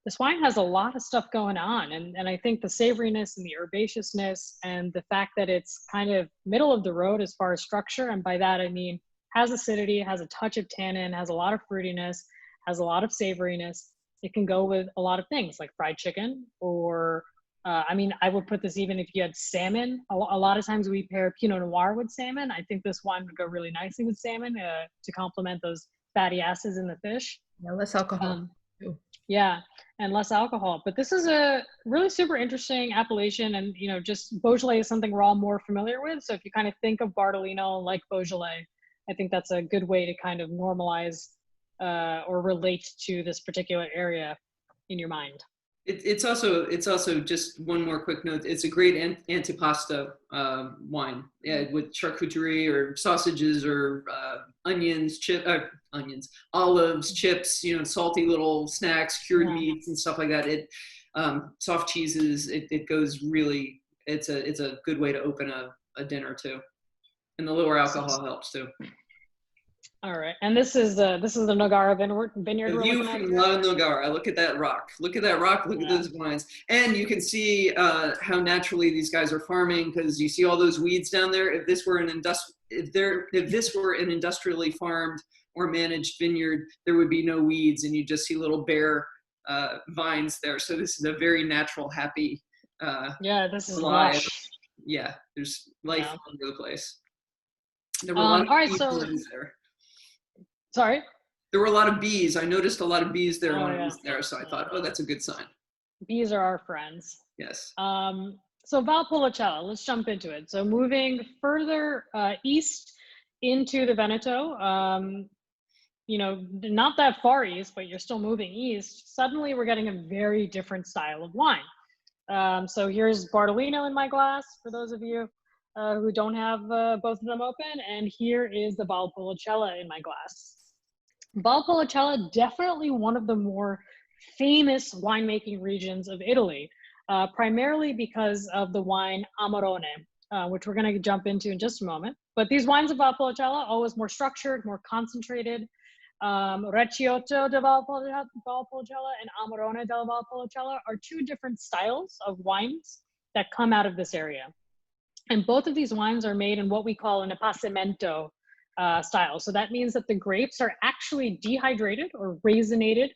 this wine has a lot of stuff going on. And I think the savoriness and the herbaceousness and the fact that it's kind of middle of the road as far as structure, and by that I mean has acidity, has a touch of tannin, has a lot of fruitiness, has a lot of savoriness. It can go with a lot of things like fried chicken or I mean, I would put this even if you had salmon. A lot of times we pair Pinot Noir with salmon. I think this wine would go really nicely with salmon to complement those fatty acids in the fish. Yeah, less alcohol. Yeah, and less alcohol. But this is a really super interesting appellation, and you know, just Beaujolais is something we're all more familiar with. So if you kind of think of Bardolino like Beaujolais, I think that's a good way to kind of normalize or relate to this particular area in your mind. It's also just one more quick note. It's a great antipasta wine, with charcuterie or sausages or onions, olives, chips, you know, salty little snacks, cured meats and stuff like that. Soft cheeses. It goes really. It's a good way to open a dinner too, and the lower alcohol helps too. All right, and this is the Nogara vineyard. The view from La Nogara. Look at that rock. Look at that rock. Look at those vines. And you can see how naturally these guys are farming, because you see all those weeds down there. If this were an industrially farmed or managed vineyard, there would be no weeds, and you just see little bare vines there. So this is a very natural, happy. This is lush. Yeah, there's life all over the place. There were all right, so there. Sorry? There were a lot of bees. I noticed a lot of bees there when I was there, so I thought, oh, that's a good sign. Bees are our friends. Yes. So Valpolicella, let's jump into it. So moving further east into the Veneto, you know, not that far east, but you're still moving east, suddenly we're getting a very different style of wine. So here's Bardolino in my glass, for those of you who don't have both of them open, and here is the Valpolicella in my glass. Valpolicella, definitely one of the more famous winemaking regions of Italy, primarily because of the wine Amarone, which we're going to jump into in just a moment. But these wines of Valpolicella, always more structured, more concentrated. Recioto de Valpolicella and Amarone del Valpolicella are two different styles of wines that come out of this area. And both of these wines are made in what we call an appassimento style. So that means that the grapes are actually dehydrated or raisinated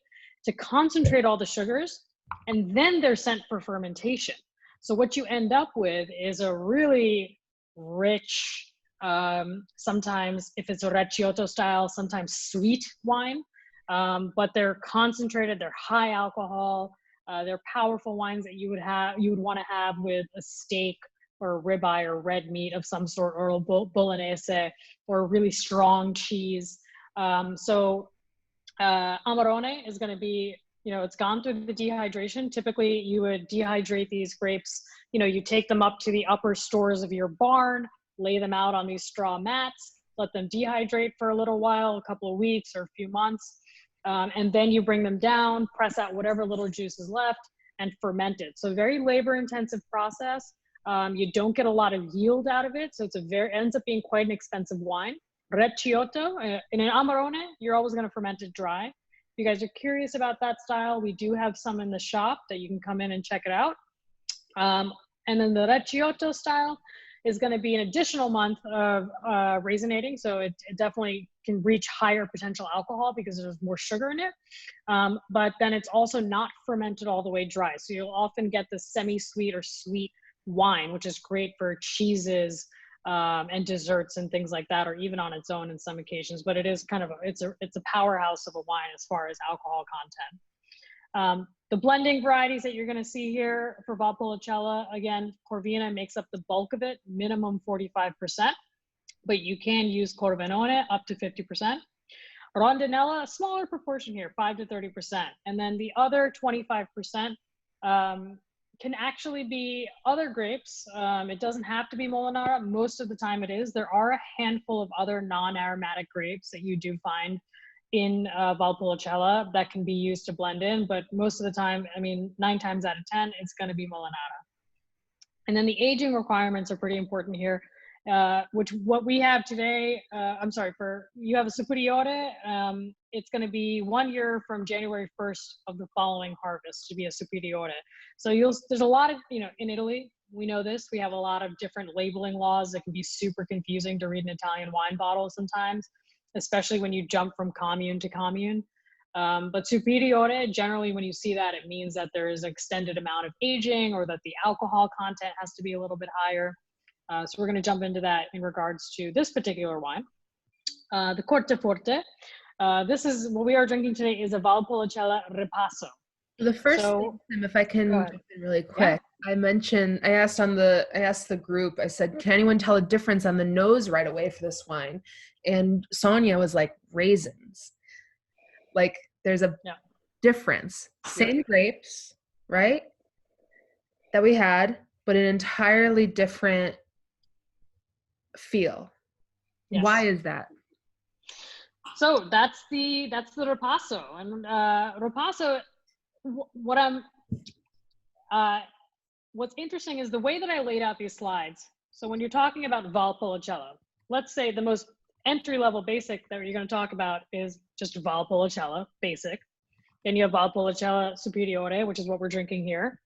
to concentrate all the sugars, and then they're sent for fermentation. So what you end up with is a really rich, sometimes if it's a Recioto style, sometimes sweet wine, but they're concentrated, they're high alcohol, they're powerful wines that you would want to have with a steak or ribeye or red meat of some sort, or a bolognese, or a really strong cheese. So Amarone is going to be, you know, it's gone through the dehydration. Typically you would dehydrate these grapes, you know, you take them up to the upper stores of your barn, lay them out on these straw mats, let them dehydrate for a little while, a couple of weeks or a few months, and then you bring them down, press out whatever little juice is left, and ferment it. So very labor intensive process. You don't get a lot of yield out of it, so ends up being quite an expensive wine. Recioto, in an Amarone, you're always going to ferment it dry. If you guys are curious about that style, we do have some in the shop that you can come in and check it out. And then the Recioto style is going to be an additional month of raisinating. So it definitely can reach higher potential alcohol because there's more sugar in it. But then it's also not fermented all the way dry. So you'll often get the semi-sweet or sweet wine, which is great for cheeses and desserts and things like that, or even on its own in some occasions. But it is kind of, it's a powerhouse of a wine as far as alcohol content. The blending varieties that you're going to see here for Valpolicella, again, Corvina makes up the bulk of it, minimum 45%, but you can use Corvinone up to 50%. Rondinella, a smaller proportion here, 5 to 30%. And then the other 25% can actually be other grapes. It doesn't have to be Molinara. Most of the time it is. There are a handful of other non-aromatic grapes that you do find in Valpolicella that can be used to blend in, but most of the time, I mean, 9 times out of 10, it's going to be Molinara. And then the aging requirements are pretty important here, which what we have today, you have a Superiore, it's going to be 1 year from January 1st of the following harvest to be a Superiore. So there's a lot of, in Italy, we know this, we have a lot of different labeling laws that can be super confusing to read an Italian wine bottle sometimes, especially when you jump from commune to commune. But Superiore, generally when you see that, it means that there is an extended amount of aging or that the alcohol content has to be a little bit higher. So we're going to jump into that in regards to this particular wine. The Corteforte. This is what we are drinking today is a Valpolicella Ripasso. The first thing, if I can jump in really quick, yeah. I asked the group, I said, can anyone tell a difference on the nose right away for this wine? And Sonia was like, raisins. Like there's a difference. Same grapes, right? That we had, but an entirely different feel. Yes. Why is that? So that's the Ripasso. And Ripasso, what's interesting is the way that I laid out these slides. So when you're talking about Valpolicella, let's say the most entry-level basic that you're going to talk about is just Valpolicella, basic. Then you have Valpolicella Superiore, which is what we're drinking here.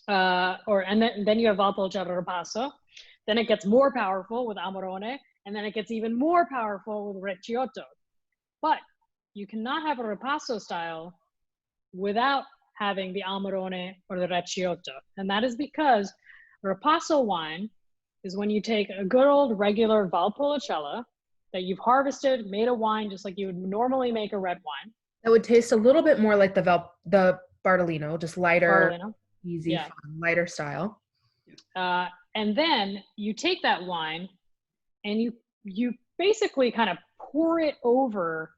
And then you have Valpolicella Ripasso. Then it gets more powerful with Amarone, and then it gets even more powerful with Recioto. But you cannot have a Ripasso style without having the Amarone or the Recioto. And that is because Ripasso wine is when you take a good old regular Valpolicella that you've harvested, made a wine just like you would normally make a red wine. That would taste a little bit more like the Bardolino, just lighter, easy, fun, lighter style. And then you take that wine and you basically kind of pour it over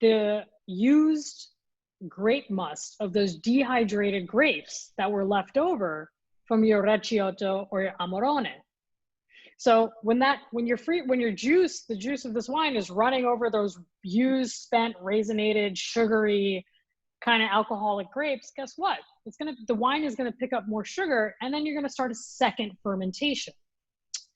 the used grape must of those dehydrated grapes that were left over from your Recioto or your Amarone. So the juice of this wine is running over those used, spent, raisinated, sugary, kind of alcoholic grapes, guess what? The wine is gonna pick up more sugar, and then you're gonna start a second fermentation.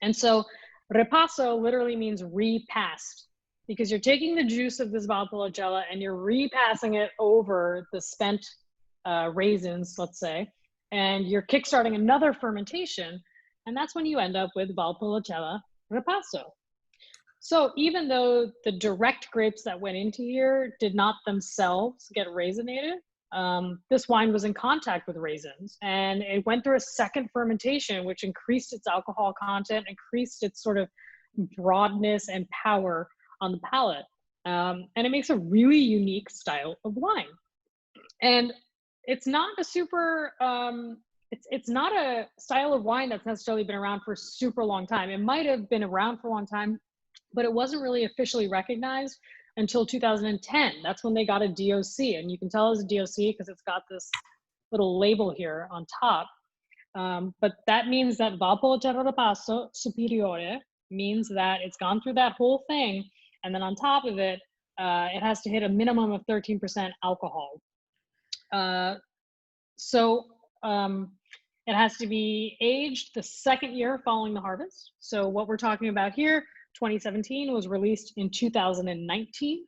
And so Ripasso literally means repassed, because you're taking the juice of this Valpolicella and you're repassing it over the spent raisins, let's say, and you're kickstarting another fermentation. And that's when you end up with Valpolicella Ripasso. So even though the direct grapes that went into here did not themselves get raisinated, this wine was in contact with raisins, and it went through a second fermentation, which increased its alcohol content, increased its sort of broadness and power on the palate. And it makes a really unique style of wine. And it's not a super, it's not a style of wine that's necessarily been around for a super long time. It might have been around for a long time, but it wasn't really officially recognized until 2010. That's when they got a DOC, and you can tell it's a DOC because it's got this little label here on top. But that means that Valpolicella Ripasso Superiore means that it's gone through that whole thing, and then on top of it, it has to hit a minimum of 13% alcohol. It has to be aged the second year following the harvest. So what we're talking about here, 2017 was released in 2019.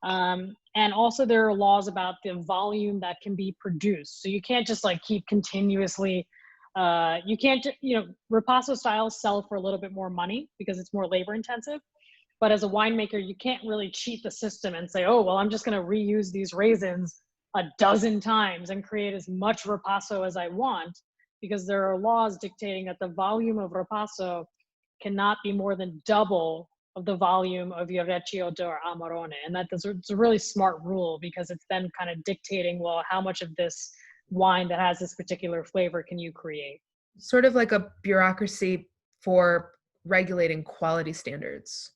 And also there are laws about the volume that can be produced. So you can't just like keep continuously You can't, Ripasso styles sell for a little bit more money because it's more labor intensive. But as a winemaker, you can't really cheat the system and say, oh, well, I'm just going to reuse these raisins a dozen times and create as much Ripasso as I want, because there are laws dictating that the volume of Ripasso cannot be more than double of the volume of your Recioto or Amarone. And it's a really smart rule, because it's then kind of dictating, well, how much of this wine that has this particular flavor can you create? Sort of like a bureaucracy for regulating quality standards.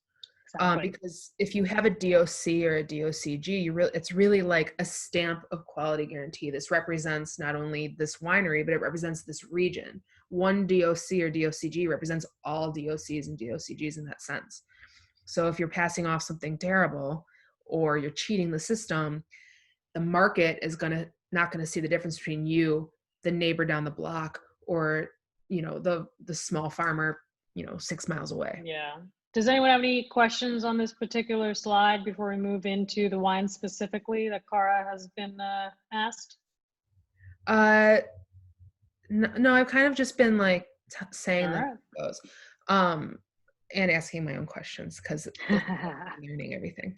Exactly. Because if you have a DOC or a DOCG, it's really like a stamp of quality guarantee. This represents not only this winery, but it represents this region. One DOC or DOCG represents all DOCs and DOCGs in that sense. So if you're passing off something terrible or you're cheating the system, the market is not going to see the difference between you, the neighbor down the block, or the small farmer 6 miles away. Yeah. Does anyone have any questions on this particular slide before we move into the wine specifically that Cara has been asked? No, I've kind of just been like saying that it goes, and asking my own questions because learning everything.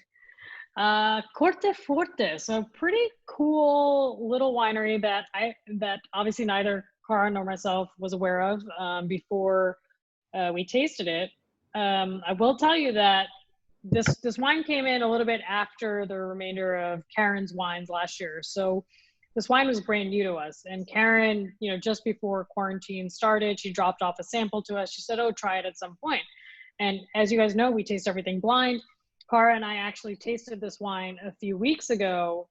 Corteforte, so pretty cool little winery that obviously neither Cara nor myself was aware of before we tasted it. I will tell you that this wine came in a little bit after the remainder of Karen's wines last year. So this wine was brand new to us. And Karen, just before quarantine started, she dropped off a sample to us. She said, oh, try it at some point. And as you guys know, we taste everything blind. Cara and I actually tasted this wine a few weeks ago.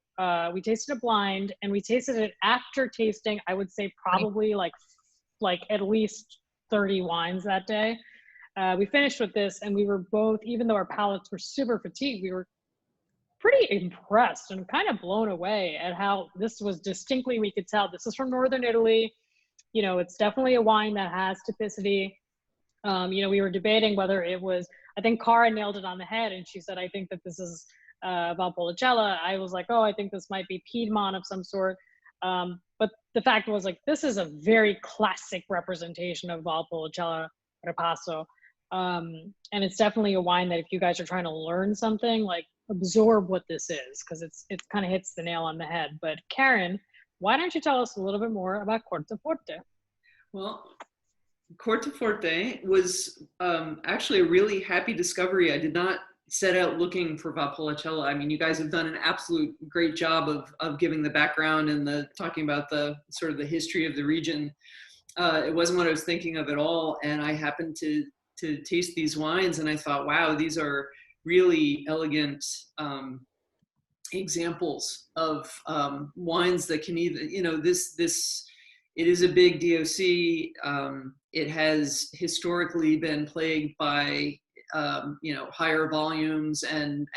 We tasted it blind, and we tasted it after tasting, I would say probably like at least 30 wines that day. We finished with this, and we were both, even though our palates were super fatigued, we were pretty impressed and kind of blown away at how this was distinctly, we could tell this is from Northern Italy. It's definitely a wine that has typicity. We were debating whether it was, I think Cara nailed it on the head, and she said, I think that this is Valpolicella. I was like, oh, I think this might be Piedmont of some sort. But the fact was, like, this is a very classic representation of Valpolicella Ripasso. And it's definitely a wine that if you guys are trying to learn something, like, absorb what this is, because it kind of hits the nail on the head. But Karen, why don't you tell us a little bit more about Corteforte? Well, Corteforte was actually a really happy discovery. I did not set out looking for Valpolicella. I mean, you guys have done an absolute great job of giving the background and talking about the sort of the history of the region. It wasn't what I was thinking of at all. And I happened to taste these wines, and I thought, wow, these are really elegant examples of wines that can either, it is a big DOC. It has historically been plagued by, higher volumes and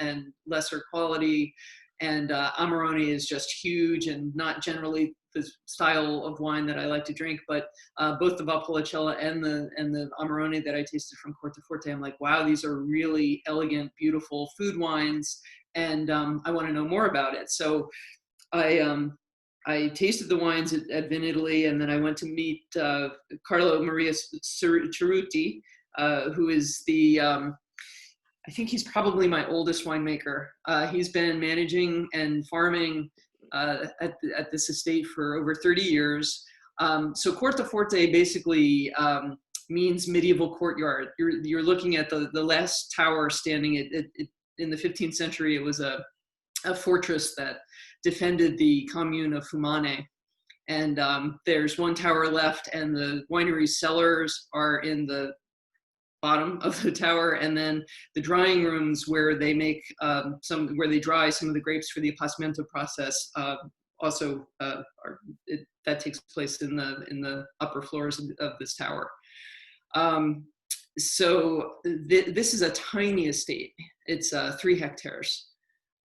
lesser quality. And Amarone is just huge and not generally the style of wine that I like to drink. But both the Valpolicella and the Amarone that I tasted from Corteforte, I'm like, wow, these are really elegant, beautiful food wines. And I want to know more about it. So I tasted the wines at Vin Italy, and then I went to meet Carlo Maria Cerruti, who is I think he's probably my oldest winemaker. He's been managing and farming at this estate for over 30 years. So Corteforte basically means medieval courtyard. You're looking at the last tower standing. In the 15th century, it was a fortress that defended the commune of Fumane. And there's one tower left, and the winery's cellars are in the bottom of the tower, and then the drying rooms where they make where they dry some of the grapes for the appassimento process that takes place in the upper floors of this tower. So this is a tiny estate. It's 3 hectares.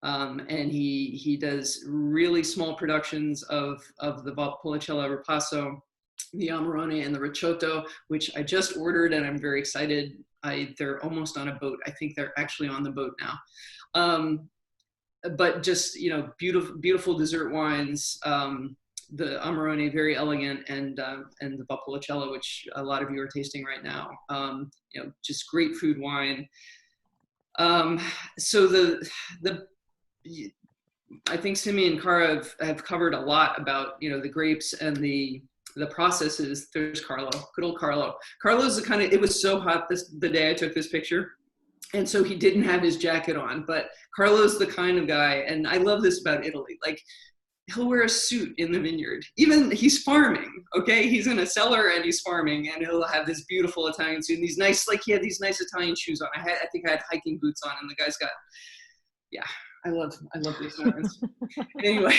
And he does really small productions of the Valpolicella Ripasso, the Amarone, and the Recioto, which I just ordered, and I'm very excited. They're almost on a boat. I think they're actually on the boat now. But just, beautiful dessert wines. the Amarone, very elegant, and the Valpolicella, which a lot of you are tasting right now. You know, just great food wine. So I think Simi and Cara have covered a lot about, you know, the grapes and the processes. There's Carlo, good old Carlo. Carlo's the kind of, it was so hot the day I took this picture, and so he didn't have his jacket on, but Carlo's the kind of guy, and I love this about Italy, like he'll wear a suit in the vineyard. Even he's farming, okay? He's in a cellar and he's farming, and he'll have this beautiful Italian suit and these nice, like he had these nice Italian shoes on. I think I had hiking boots on, and the guy's got, yeah, I love the Italians. Anyway.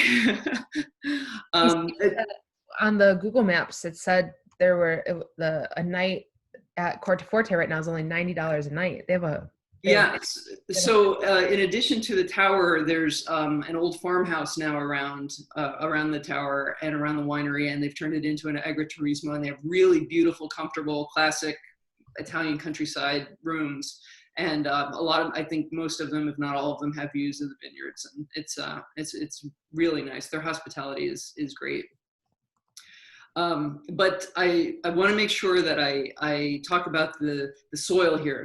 On the Google Maps, it said there were a night at Corteforte right now is only $90 a night. They have so in addition to the tower, there's an old farmhouse now around the tower and around the winery, and they've turned it into an agriturismo, and they have really beautiful, comfortable, classic Italian countryside rooms. And a lot of, I think most of them, if not all of them, have views of the vineyards, and it's really nice. Their hospitality is great. But I want to make sure that I talk about the soil here.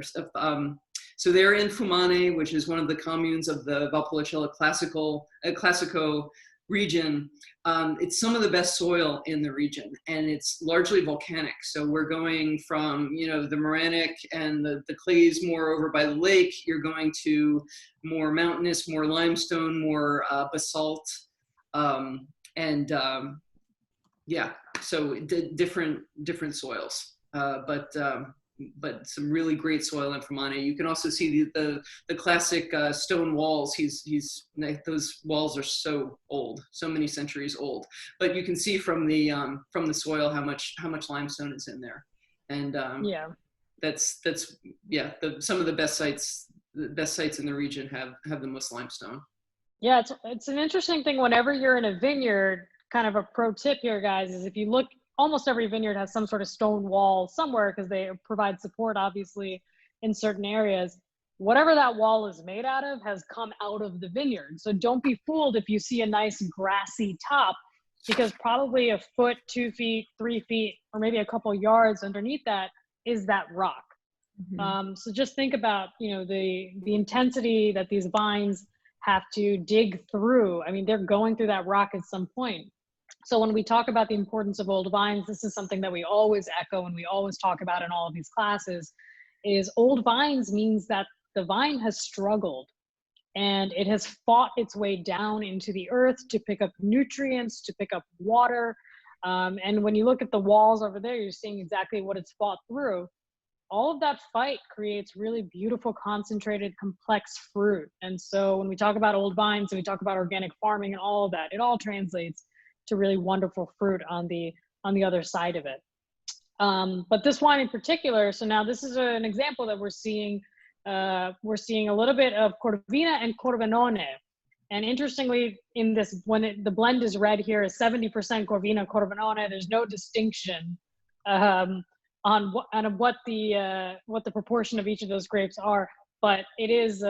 So they're in Fumane, which is one of the communes of the Valpolicella Classico region. It's some of the best soil in the region, and it's largely volcanic. So we're going from, you know, the moranic and the clays more over by the lake. You're going to more mountainous, more limestone, more basalt, yeah, so different soils, but some really great soil in Fumane. You can also see the classic stone walls. Those walls are so old, so many centuries old. But you can see from the soil how much limestone is in there, and yeah, that's some of the best sites in the region have the most limestone. Yeah, it's an interesting thing whenever you're in a vineyard. Kind of a pro tip here, guys, is if you look, almost every vineyard has some sort of stone wall somewhere because they provide support, obviously, in certain areas. Whatever that wall is made out of has come out of the vineyard. So don't be fooled if you see a nice grassy top, because probably a foot, 2 feet, 3 feet, or maybe a couple yards underneath that is that rock. Mm-hmm. So just think about, you know, the intensity that these vines have to dig through. I mean, they're going through that rock at some point. So when we talk about the importance of old vines, this is something that we always echo and we always talk about in all of these classes, is old vines means that the vine has struggled and it has fought its way down into the earth to pick up nutrients, to pick up water. And when you look at the walls over there, you're seeing exactly what it's fought through. All of that fight creates really beautiful, concentrated, complex fruit. And so when we talk about old vines and we talk about organic farming and all of that, it all translates to really wonderful fruit on the other side of it. But this wine in particular, so now this is an example that we're seeing a little bit of Corvina and Corvinone. And interestingly, in this, when the blend is red here is 70% Corvina, Corvinone. There's no distinction on what the proportion of each of those grapes are, but it is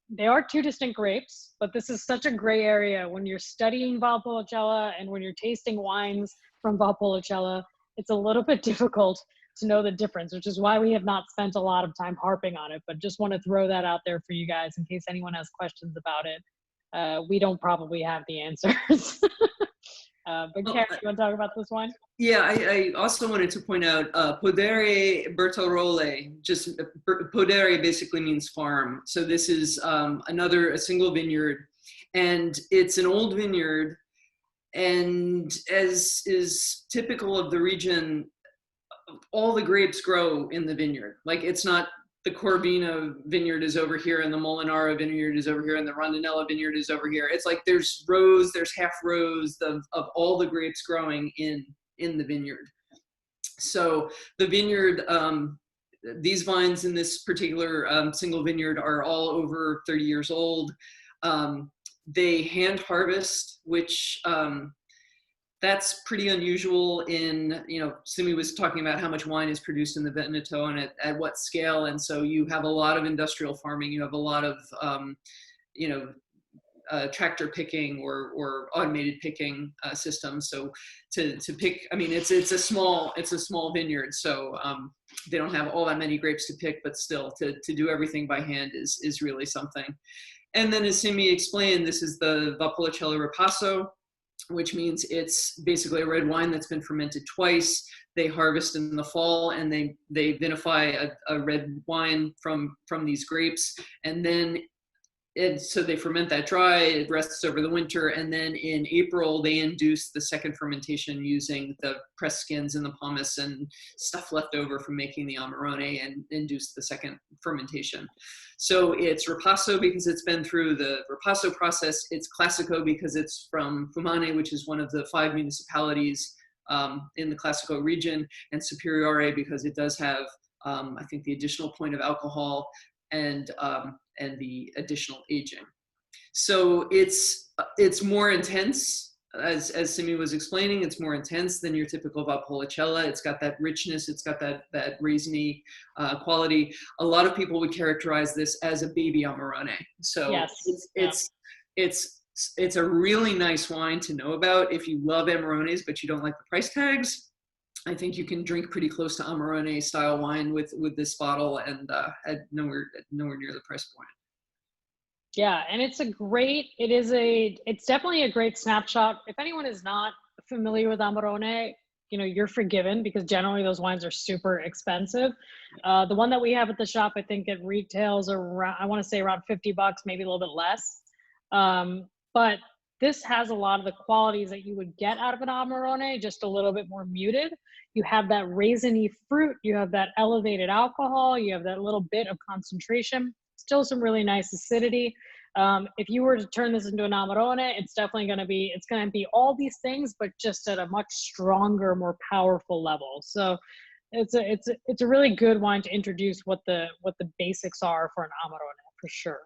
they are two distinct grapes. But this is such a gray area when you're studying Valpolicella and when you're tasting wines from Valpolicella. It's a little bit difficult to know the difference, which is why we have not spent a lot of time harping on it. But just want to throw that out there for you guys in case anyone has questions about it. We don't probably have the answers. But Karen, you want to talk about this one? Yeah, I also wanted to point out PODERE BERTAROLE. Just PODERE basically means farm. So this is a single vineyard, and it's an old vineyard. And as is typical of the region, all the grapes grow in the vineyard. Like, it's not the Corvina vineyard is over here and the Molinara vineyard is over here and the Rondinella vineyard is over here. It's like there's half rows of all the grapes growing in the vineyard. So the vineyard, these vines in this particular single vineyard are all over 30 years old. They hand harvest, which that's pretty unusual in, Simi was talking about how much wine is produced in the Veneto and at what scale. And so you have a lot of industrial farming. You have a lot of, tractor picking or automated picking system. So to pick, I mean, it's a small vineyard, so they don't have all that many grapes to pick, but still to do everything by hand is really something. And then as Simi explained, this is the Valpolicella Ripasso, which means it's basically a red wine that's been fermented twice. They harvest in the fall and they vinify a red wine from these grapes. And then so they ferment that dry, it rests over the winter, and then in April they induce the second fermentation using the pressed skins and the pomace and stuff left over from making the Amarone, and induce the second fermentation. So it's Ripasso because it's been through the Ripasso process. It's Classico because it's from Fumane, which is one of the 5 municipalities in the Classico region, and Superiore because it does have, I think, the additional point of alcohol and the additional aging. So it's more intense, as Simi was explaining. It's more intense than your typical Valpolicella. It's got that richness. It's got that raisiny quality. A lot of people would characterize this as a baby Amarone. So yes. It's a really nice wine to know about if you love Amarones but you don't like the price tags. I think you can drink pretty close to Amarone style wine with this bottle, and at nowhere near the price point. Yeah, and it's definitely a great snapshot. If anyone is not familiar with Amarone, you're forgiven because generally those wines are super expensive. The one that we have at the shop, I think it retails around, I want to say around $50, maybe a little bit less. But this has a lot of the qualities that you would get out of an Amarone, just a little bit more muted. You have that raisiny fruit, you have that elevated alcohol, you have that little bit of concentration, still some really nice acidity. If you were to turn this into an Amarone, it's definitely going to be all these things, but just at a much stronger, more powerful level. So it's a really good wine to introduce what the basics are for an Amarone, for sure.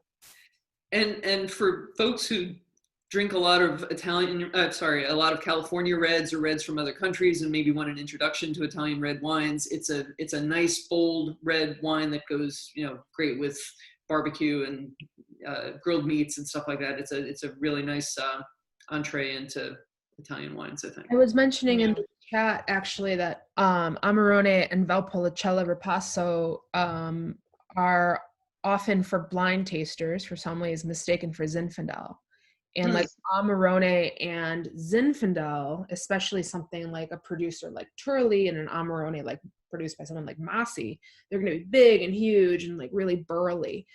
And for folks who drink a lot of a lot of California reds or reds from other countries and maybe want an introduction to Italian red wines, it's a nice bold red wine that goes great with barbecue and grilled meats and stuff like that. It's a really nice entree into Italian wines, I think. I was mentioning in the chat actually that Amarone and Valpolicella Ripasso are often for blind tasters, for sommeliers, mistaken for Zinfandel. And like Amarone and Zinfandel, especially something like a producer like Turley and an Amarone like produced by someone like Massi, they're going to be big and huge and like really burly,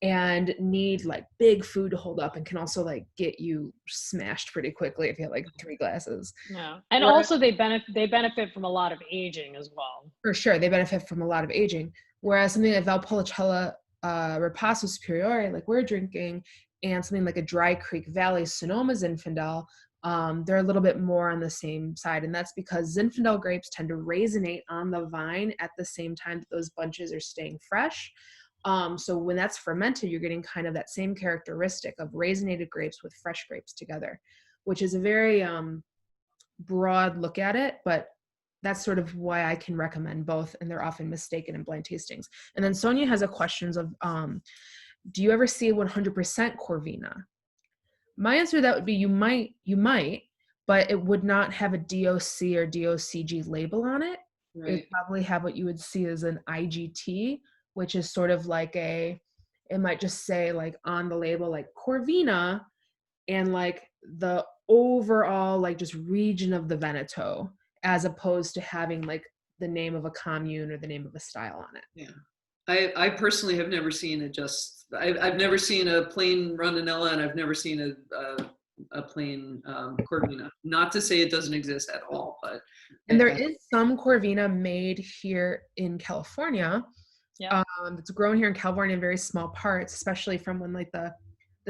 and need like big food to hold up, and can also like get you smashed pretty quickly if you have like 3 glasses. Yeah, and also they benefit from a lot of aging as well. For sure, they benefit from a lot of aging. Whereas something like Valpolicella Ripasso Superiore, like we're drinking, and something like a Dry Creek Valley Sonoma Zinfandel, they're a little bit more on the same side. And that's because Zinfandel grapes tend to raisinate on the vine at the same time that those bunches are staying fresh. So when that's fermented, you're getting kind of that same characteristic of raisinated grapes with fresh grapes together, which is a very broad look at it, but that's sort of why I can recommend both, and they're often mistaken in blind tastings. And then Sonia has a questions of, do you ever see 100% Corvina? My answer to that would be you might, but it would not have a DOC or DOCG label on it. Right. It would probably have what you would see as an IGT, which is sort of like it might just say like on the label like Corvina, and like the overall like just region of the Veneto, as opposed to having like the name of a commune or the name of a style on it. Yeah. I personally have never seen it. I've never seen a plain Rondinella, and I've never seen a plain Corvina. Not to say it doesn't exist at all, but and there is some Corvina made here in California. Yeah, it's grown here in California in very small parts, especially from when like the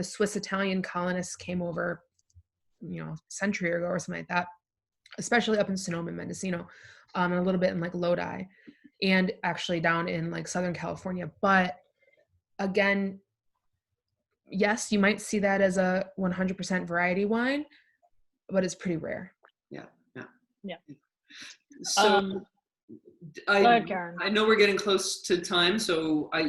Swiss Italian colonists came over, a century ago or something like that. Especially up in Sonoma and Mendocino, and a little bit in like Lodi, and actually down in like Southern California. But again, yes, you might see that as a 100% variety wine, but it's pretty rare. Yeah. Yeah. So Go ahead, Karen. I know we're getting close to time, so I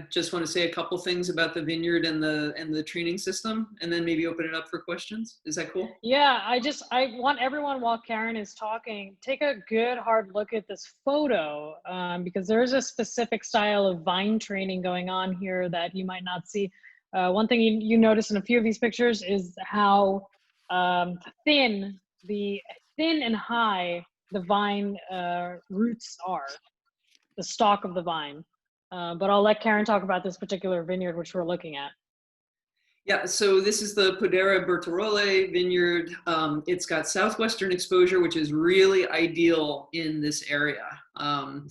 just want to say a couple things about the vineyard and the training system, and then maybe open it up for questions. Is that cool? Yeah, I want everyone, while Karen is talking, take a good hard look at this photo, because there's a specific style of vine training going on here that you might not see. One thing you notice in a few of these pictures is how thin and high the vine roots are, the stalk of the vine. But I'll let Karen talk about this particular vineyard which we're looking at. Yeah, so this is the PODERE Bertarole vineyard. It's got southwestern exposure, which is really ideal in this area. A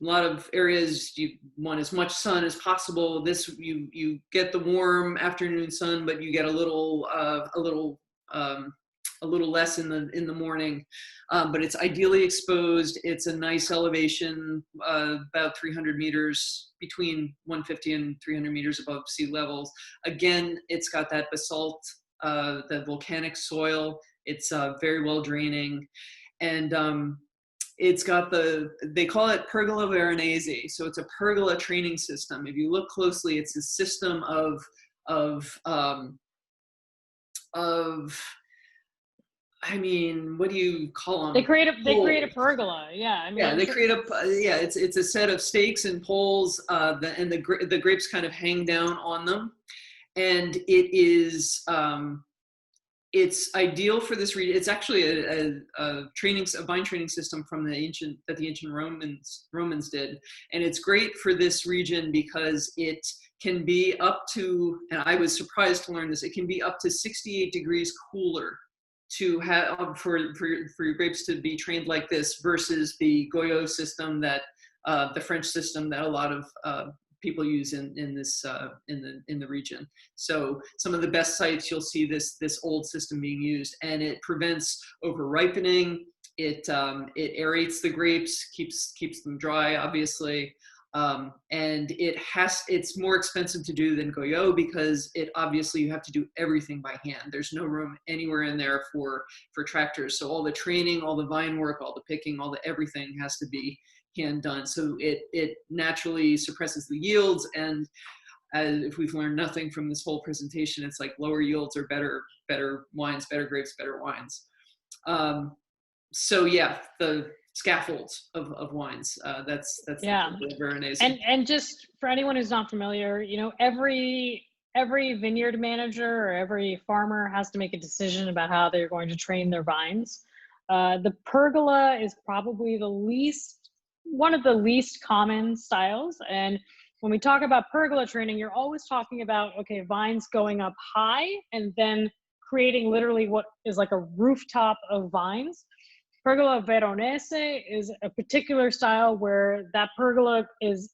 lot of areas you want as much sun as possible. This you get the warm afternoon sun, but you get a little less in the morning. But it's ideally exposed. It's a nice elevation, about 300 meters, between 150 and 300 meters above sea levels. Again, it's got that basalt, the volcanic soil. It's very well draining, and it's got they call it pergola Veronese. So it's a pergola training system. If you look closely, it's a system of I mean, what do you call them? They create a pergola. Yeah, I mean, yeah, they create it's a set of stakes and poles, and the grapes kind of hang down on them, and it is it's ideal for this region. It's actually a vine training system from the ancient Romans did, and it's great for this region because it can be up to, and I was surprised to learn this, it can be up to 68 degrees cooler to have for your grapes to be trained like this versus the Goyot system, that the French system that a lot of people use in the region. So some of the best sites, you'll see this old system being used, and it prevents over ripening. It aerates the grapes, keeps them dry, obviously. And it's more expensive to do than Goyot because obviously you have to do everything by hand. There's no room anywhere in there for tractors. So all the training, all the vine work, all the picking, everything has to be hand done. So it naturally suppresses the yields. And if we've learned nothing from this whole presentation, it's like lower yields are better wines, better grapes, better wines. So yeah, the scaffolds of wines. That's yeah. the Veronese. And just for anyone who's not familiar, every vineyard manager or every farmer has to make a decision about how they're going to train their vines. The pergola is probably one of the least common styles. And when we talk about pergola training, you're always talking about, okay, vines going up high and then creating literally what is like a rooftop of vines. Pergola Veronese is a particular style where that pergola is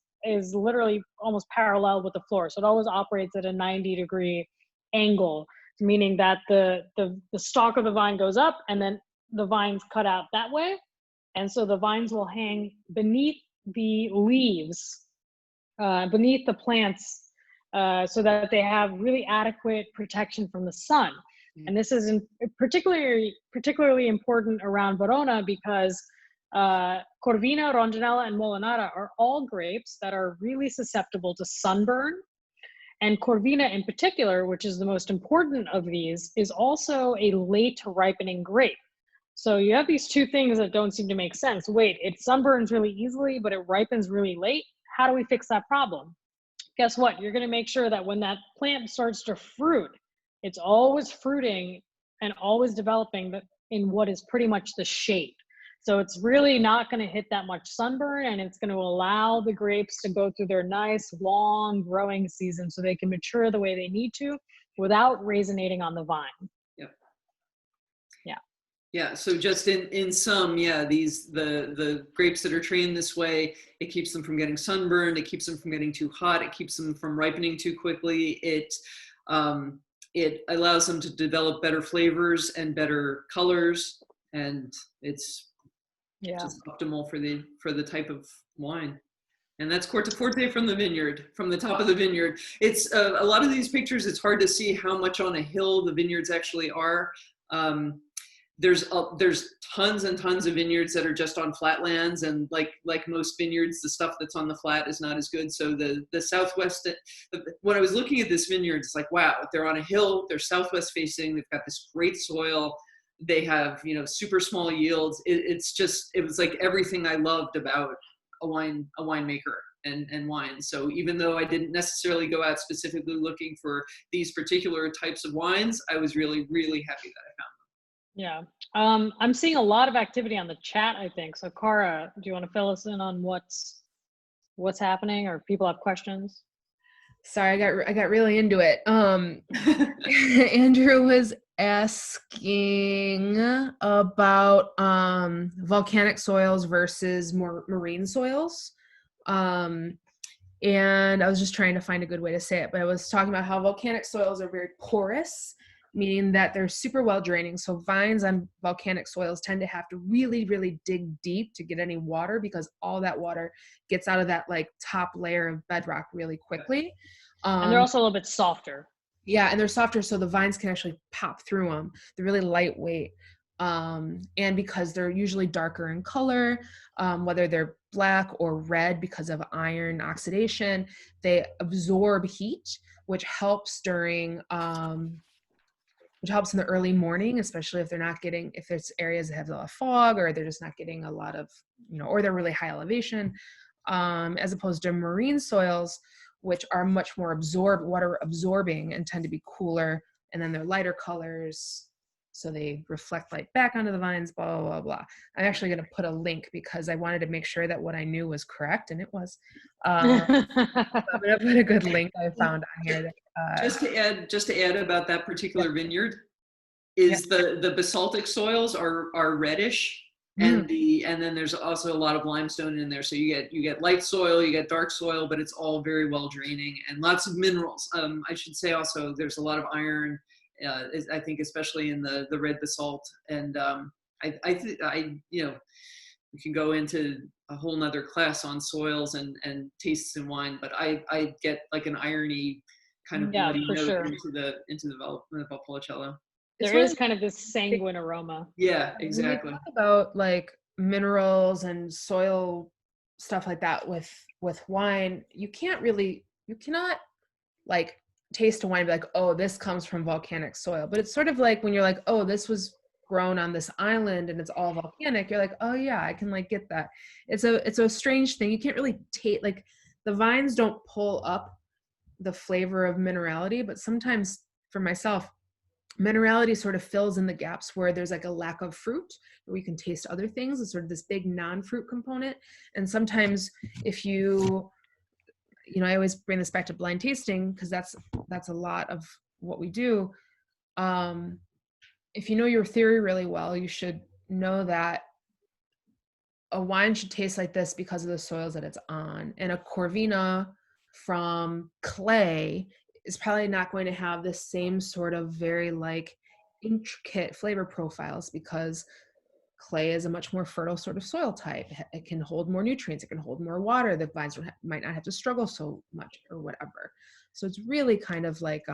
literally almost parallel with the floor. So it always operates at a 90-degree angle, meaning that the stalk of the vine goes up and then the vines cut out that way. And so the vines will hang beneath the leaves, beneath the plants, so that they have really adequate protection from the sun. And this is particularly important around Verona because Corvina, Rondinella, and Molinara are all grapes that are really susceptible to sunburn. And Corvina in particular, which is the most important of these, is also a late ripening grape. So you have these two things that don't seem to make sense. Wait, it sunburns really easily, but it ripens really late. How do we fix that problem? Guess what? You're going to make sure that when that plant starts to fruit, it's always fruiting and always developing in what is pretty much the shade. So it's really not going to hit that much sunburn, and it's going to allow the grapes to go through their nice long growing season so they can mature the way they need to without raisinating on the vine. Yep. Yeah. Yeah. So just in sum, yeah, the grapes that are trained this way, it keeps them from getting sunburned. It keeps them from getting too hot. It keeps them from ripening too quickly. It allows them to develop better flavors and better colors, and it's just optimal for the type of wine. And that's Corteforte from the vineyard, from the top of the vineyard. It's a lot of these pictures, it's hard to see how much on a hill the vineyards actually are. there's tons and tons of vineyards that are just on flatlands, and like most vineyards, the stuff that's on the flat is not as good. So the southwest, when I was looking at this vineyard, it's like, wow, they're on a hill, they're southwest facing, they've got this great soil, they have, you know, super small yields. It was like everything I loved about a winemaker and wine. So even though I didn't necessarily go out specifically looking for these particular types of wines, I was really, really happy that I found them. Yeah. I'm seeing a lot of activity on the chat, I think. So Cara, do you want to fill us in on what's happening, or people have questions? Sorry, I got really into it. Andrew was asking about volcanic soils versus more marine soils. And I was just trying to find a good way to say it, but I was talking about how volcanic soils are very porous, meaning that they're super well draining. So vines on volcanic soils tend to have to really, really dig deep to get any water, because all that water gets out of that like top layer of bedrock really quickly. And they're also a little bit softer. Yeah, and they're softer, so the vines can actually pop through them. They're really lightweight. And because they're usually darker in color, whether they're black or red because of iron oxidation, they absorb heat, which helps during which helps in the early morning, especially if there's areas that have a lot of fog, or they're just not getting a lot of, you know, or they're really high elevation, as opposed to marine soils, which are much more water absorbing and tend to be cooler, and then they're lighter colors, so they reflect light back onto the vines, blah, blah, blah, blah. I'm actually going to put a link because I wanted to make sure that what I knew was correct, and it was. I'm going to put a good link I found on here. Just to add about that particular vineyard, is the basaltic soils are reddish, and then there's also a lot of limestone in there. So you get light soil, you get dark soil, but it's all very well draining, and lots of minerals. I should say also there's a lot of iron. I think especially in the red basalt, and you know, we can go into a whole nother class on soils and tastes in wine, but I get like an irony kind of bloody note sure. into the Valpolicella. There is kind of this sanguine aroma. Yeah, exactly. When we talk about like minerals and soil stuff like that with wine, you cannot like taste a wine and be like, oh, this comes from volcanic soil. But it's sort of like when you're like, oh, this was grown on this island and it's all volcanic, you're like, oh yeah, I can like get that. It's a strange thing. You can't really taste, like the vines don't pull up the flavor of minerality, but sometimes for myself, minerality sort of fills in the gaps where there's like a lack of fruit, where you can taste other things. It's sort of this big non-fruit component. And sometimes if you know, I always bring this back to blind tasting because that's a lot of what we do. If you know your theory really well, you should know that a wine should taste like this because of the soils that it's on. And a Corvina from clay is probably not going to have the same sort of very like intricate flavor profiles, because clay is a much more fertile sort of soil type. It can hold more nutrients, it can hold more water. The vines might not have to struggle so much or whatever. So it's really kind of like,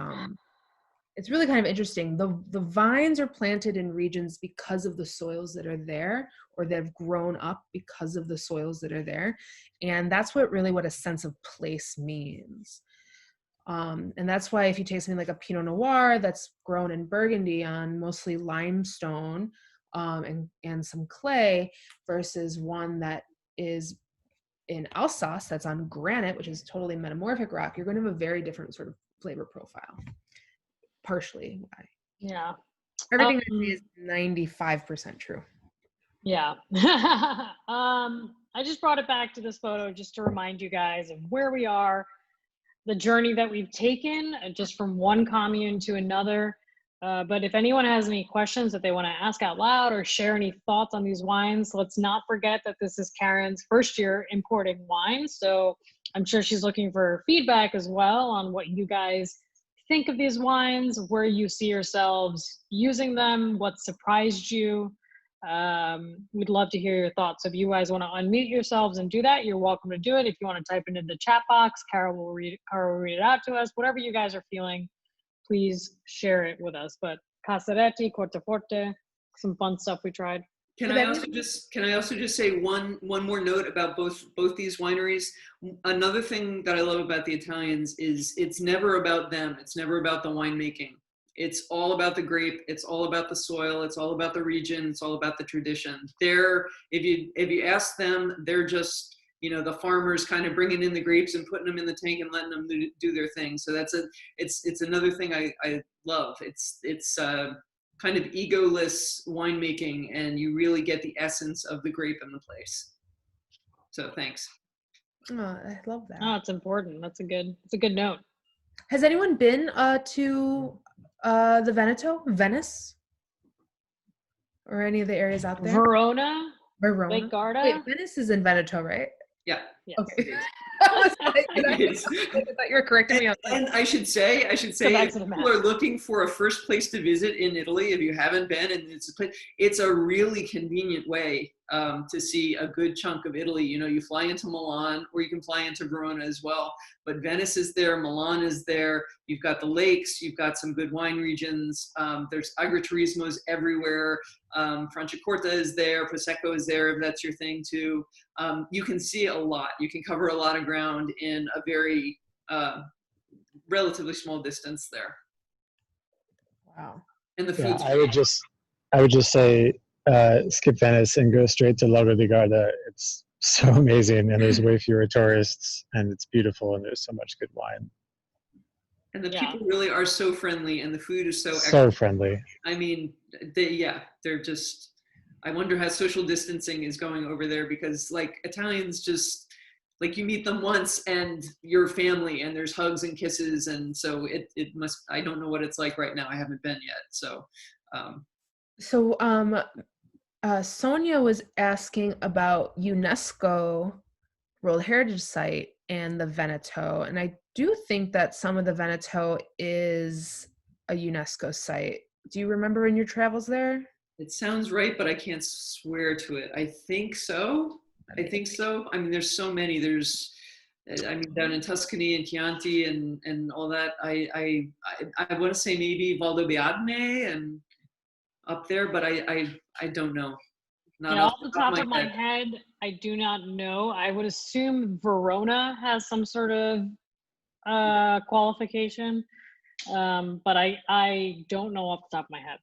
it's really kind of interesting. The vines are planted in regions because of the soils that are there, or that have grown up because of the soils that are there. And that's what a sense of place means. And that's why if you take something like a Pinot Noir that's grown in Burgundy on mostly limestone and some clay, versus one that is in Alsace that's on granite, which is totally metamorphic rock, you're going to have a very different sort of flavor profile. Partially why. Yeah. Everything I say is 95% true. Yeah. I just brought it back to this photo just to remind you guys of where we are, the journey that we've taken just from one commune to another. But if anyone has any questions that they want to ask out loud or share any thoughts on these wines, let's not forget that this is Karen's first year importing wine. So I'm sure she's looking for feedback as well on what you guys think of these wines, where you see yourselves using them, what surprised you. We'd love to hear your thoughts. So if you guys want to unmute yourselves and do that, you're welcome to do it. If you want to type it in the chat box, Carol will read it out to us. Whatever you guys are feeling, please share it with us. But Casaretti, Corteforte. some fun stuff we tried. Can I also just say one more note about both these wineries? Another thing that I love about the Italians is it's never about them. It's never about the winemaking. It's all about the grape. It's all about the soil. It's all about the region. It's all about the tradition. If you ask them, they're just, the farmers kind of bringing in the grapes and putting them in the tank and letting them do their thing. So it's another thing I love. It's kind of egoless winemaking, and you really get the essence of the grape in the place. So thanks. Oh, I love that. Oh, it's important. It's a good note. Has anyone been to the Veneto, Venice, or any of the areas out there? Verona. Lake Garda. Wait, Venice is in Veneto, right? Yeah. Yes. Okay. I thought you were correcting me. And I should say, if people are looking for a first place to visit in Italy, if you haven't been, and it's a really convenient way to see a good chunk of Italy. You fly into Milan, or you can fly into Verona as well. But Venice is there, Milan is there. You've got the lakes, you've got some good wine regions. There's agriturismos everywhere. Franciacorta is there, Prosecco is there, if that's your thing too. You can see a lot. You can cover a lot of ground in a very relatively small distance there. Wow. And the food. I would just say skip Venice and go straight to Lago di Garda. It's so amazing, and there's way fewer tourists, and it's beautiful, and there's so much good wine. And the people really are so friendly, and the food is so friendly. I mean, they're just. I wonder how social distancing is going over there, because Italians just you meet them once and you're family, and there's hugs and kisses, and so it must. I don't know what it's like right now. I haven't been yet, so. Sonia was asking about UNESCO World Heritage Site and the Veneto, and I do think that some of the Veneto is a UNESCO site. Do you remember in your travels there? It sounds right, but I can't swear to it. I think so. I mean, there's so many. Down in Tuscany and Chianti and all that. I want to say maybe Valdobbiadene and up there, but I don't know. Off the top of my head, I do not know. I would assume Verona has some sort of qualification, but I don't know off the top of my head.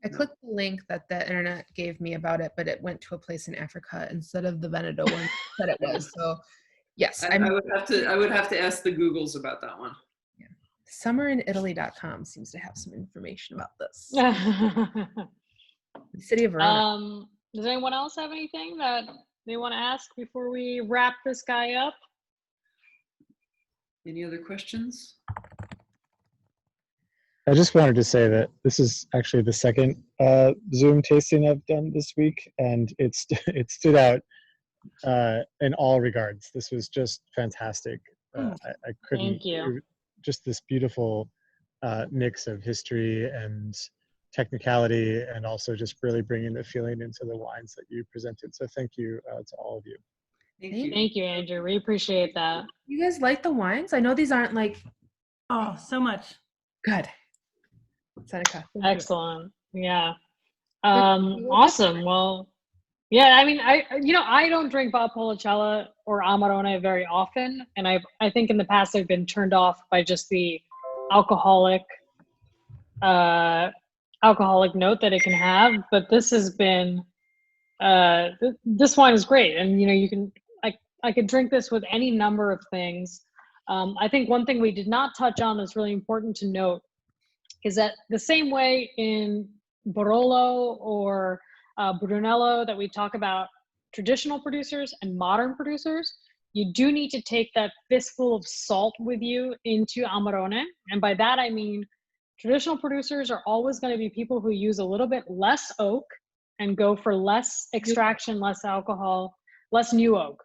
I clicked the link that the internet gave me about it, but it went to a place in Africa instead of the Veneto one that it was. So yes, I would have to ask the Googles about that one. Yeah. Summerinitaly.com seems to have some information about this. The city of Verona. Does anyone else have anything that they want to ask before we wrap this guy up? Any other questions? I just wanted to say that this is actually the second Zoom tasting I've done this week, and it stood out in all regards. This was just fantastic. I couldn't. Thank you. Just this beautiful mix of history and technicality, and also just really bringing the feeling into the wines that you presented. So thank you to all of you. Thank you, Andrew. We appreciate that. You guys like the wines? I know these aren't Oh, so much. Good. Seneca. Excellent. Yeah. Awesome. Well, yeah, I mean, I don't drink Valpolicella or Amarone very often. And I think in the past I've been turned off by just the alcoholic note that it can have, but this has been this wine is great, and you can I could drink this with any number of things. I think one thing we did not touch on that's really important to note is that the same way in Barolo or Brunello that we talk about traditional producers and modern producers, you do need to take that fistful of salt with you into Amarone, and by that I mean traditional producers are always going to be people who use a little bit less oak and go for less extraction, less alcohol, less new oak.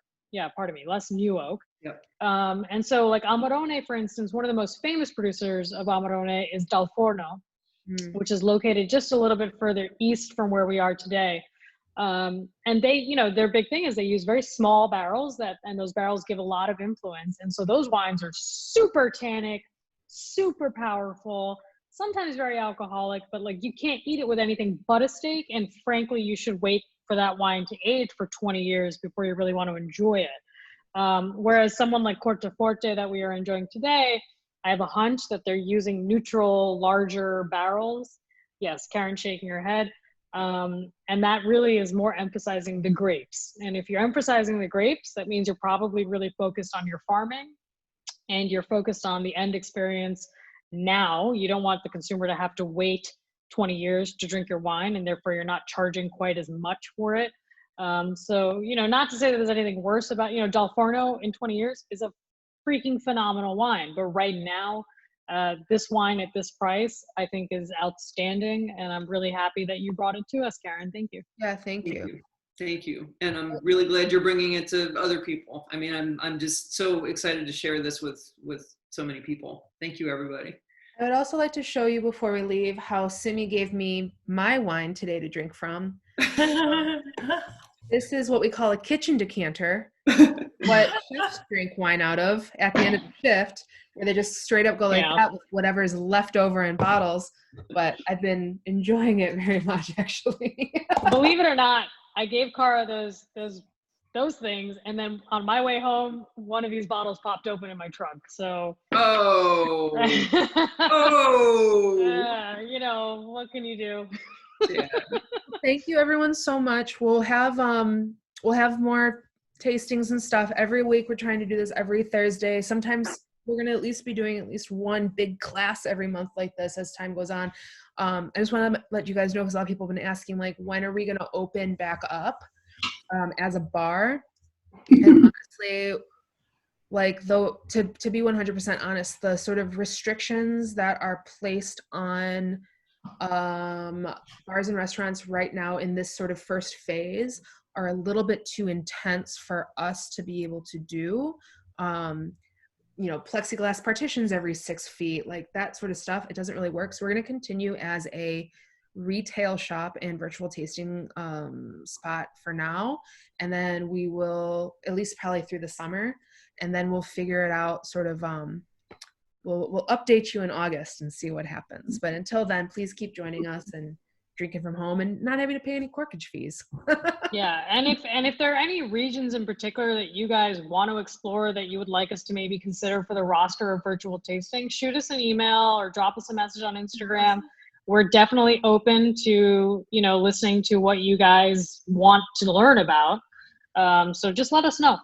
Less new oak. Yep. And so like Amarone, for instance, one of the most famous producers of Amarone is Dal Forno, which is located just a little bit further east from where we are today. And they, their big thing is they use very small barrels and those barrels give a lot of influence. And so those wines are super tannic, super powerful, sometimes very alcoholic, but like you can't eat it with anything but a steak. And frankly, you should wait for that wine to age for 20 years before you really want to enjoy it. Whereas someone like Corteforte that we are enjoying today, I have a hunch that they're using neutral, larger barrels. Yes, Karen's shaking her head. And that really is more emphasizing the grapes. And if you're emphasizing the grapes, that means you're probably really focused on your farming and you're focused on the end experience now. You don't want the consumer to have to wait 20 years to drink your wine, and therefore you're not charging quite as much for it. So, you know, not to say that there's anything worse about, you know, Dal Forno in 20 years is a freaking phenomenal wine. But right now, this wine at this price, I think is outstanding. And I'm really happy that you brought it to us, Karen. Thank you. Yeah, thank you. Thank you. And I'm really glad you're bringing it to other people. I mean, I'm just so excited to share this with so many people. Thank you, everybody. I would also like to show you before we leave how Simi gave me my wine today to drink from. This is what we call a kitchen decanter, what chefs drink wine out of at the end of the shift, where they just straight up go like that with whatever is left over in bottles. But I've been enjoying it very much, actually. Believe it or not, I gave Cara those things, and then on my way home, one of these bottles popped open in my trunk. So you know, what can you do? Yeah. Thank you everyone so much. We'll have more tastings and stuff every week. We're trying to do this every Thursday. Sometimes we're going to at least be doing at least one big class every month like this as time goes on. I just want to let you guys know, because a lot of people have been asking, like, when are we going to open back up as a bar? And honestly, like, though, to be 100% honest, the sort of restrictions that are placed on bars and restaurants right now in this sort of first phase are a little bit too intense for us to be able to do. You know, plexiglass partitions every 6 feet, like that sort of stuff. It doesn't really work. So we're going to continue as a retail shop and virtual tasting spot for now. And then we will, at least probably through the summer, and then we'll figure it out sort of, we'll update you in August and see what happens. But until then, please keep joining us and drinking from home and not having to pay any corkage fees. Yeah, and if there are any regions in particular that you guys want to explore that you would like us to maybe consider for the roster of virtual tasting, shoot us an email or drop us a message on Instagram. We're definitely open to, you know, listening to what you guys want to learn about. So just let us know.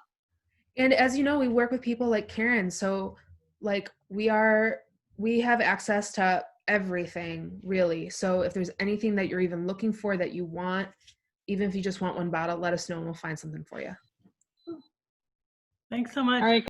And as you know, we work with people like Karen. So like we have access to everything, really. So if there's anything that you're even looking for that you want, even if you just want one bottle, let us know and we'll find something for you. Thanks so much. All right.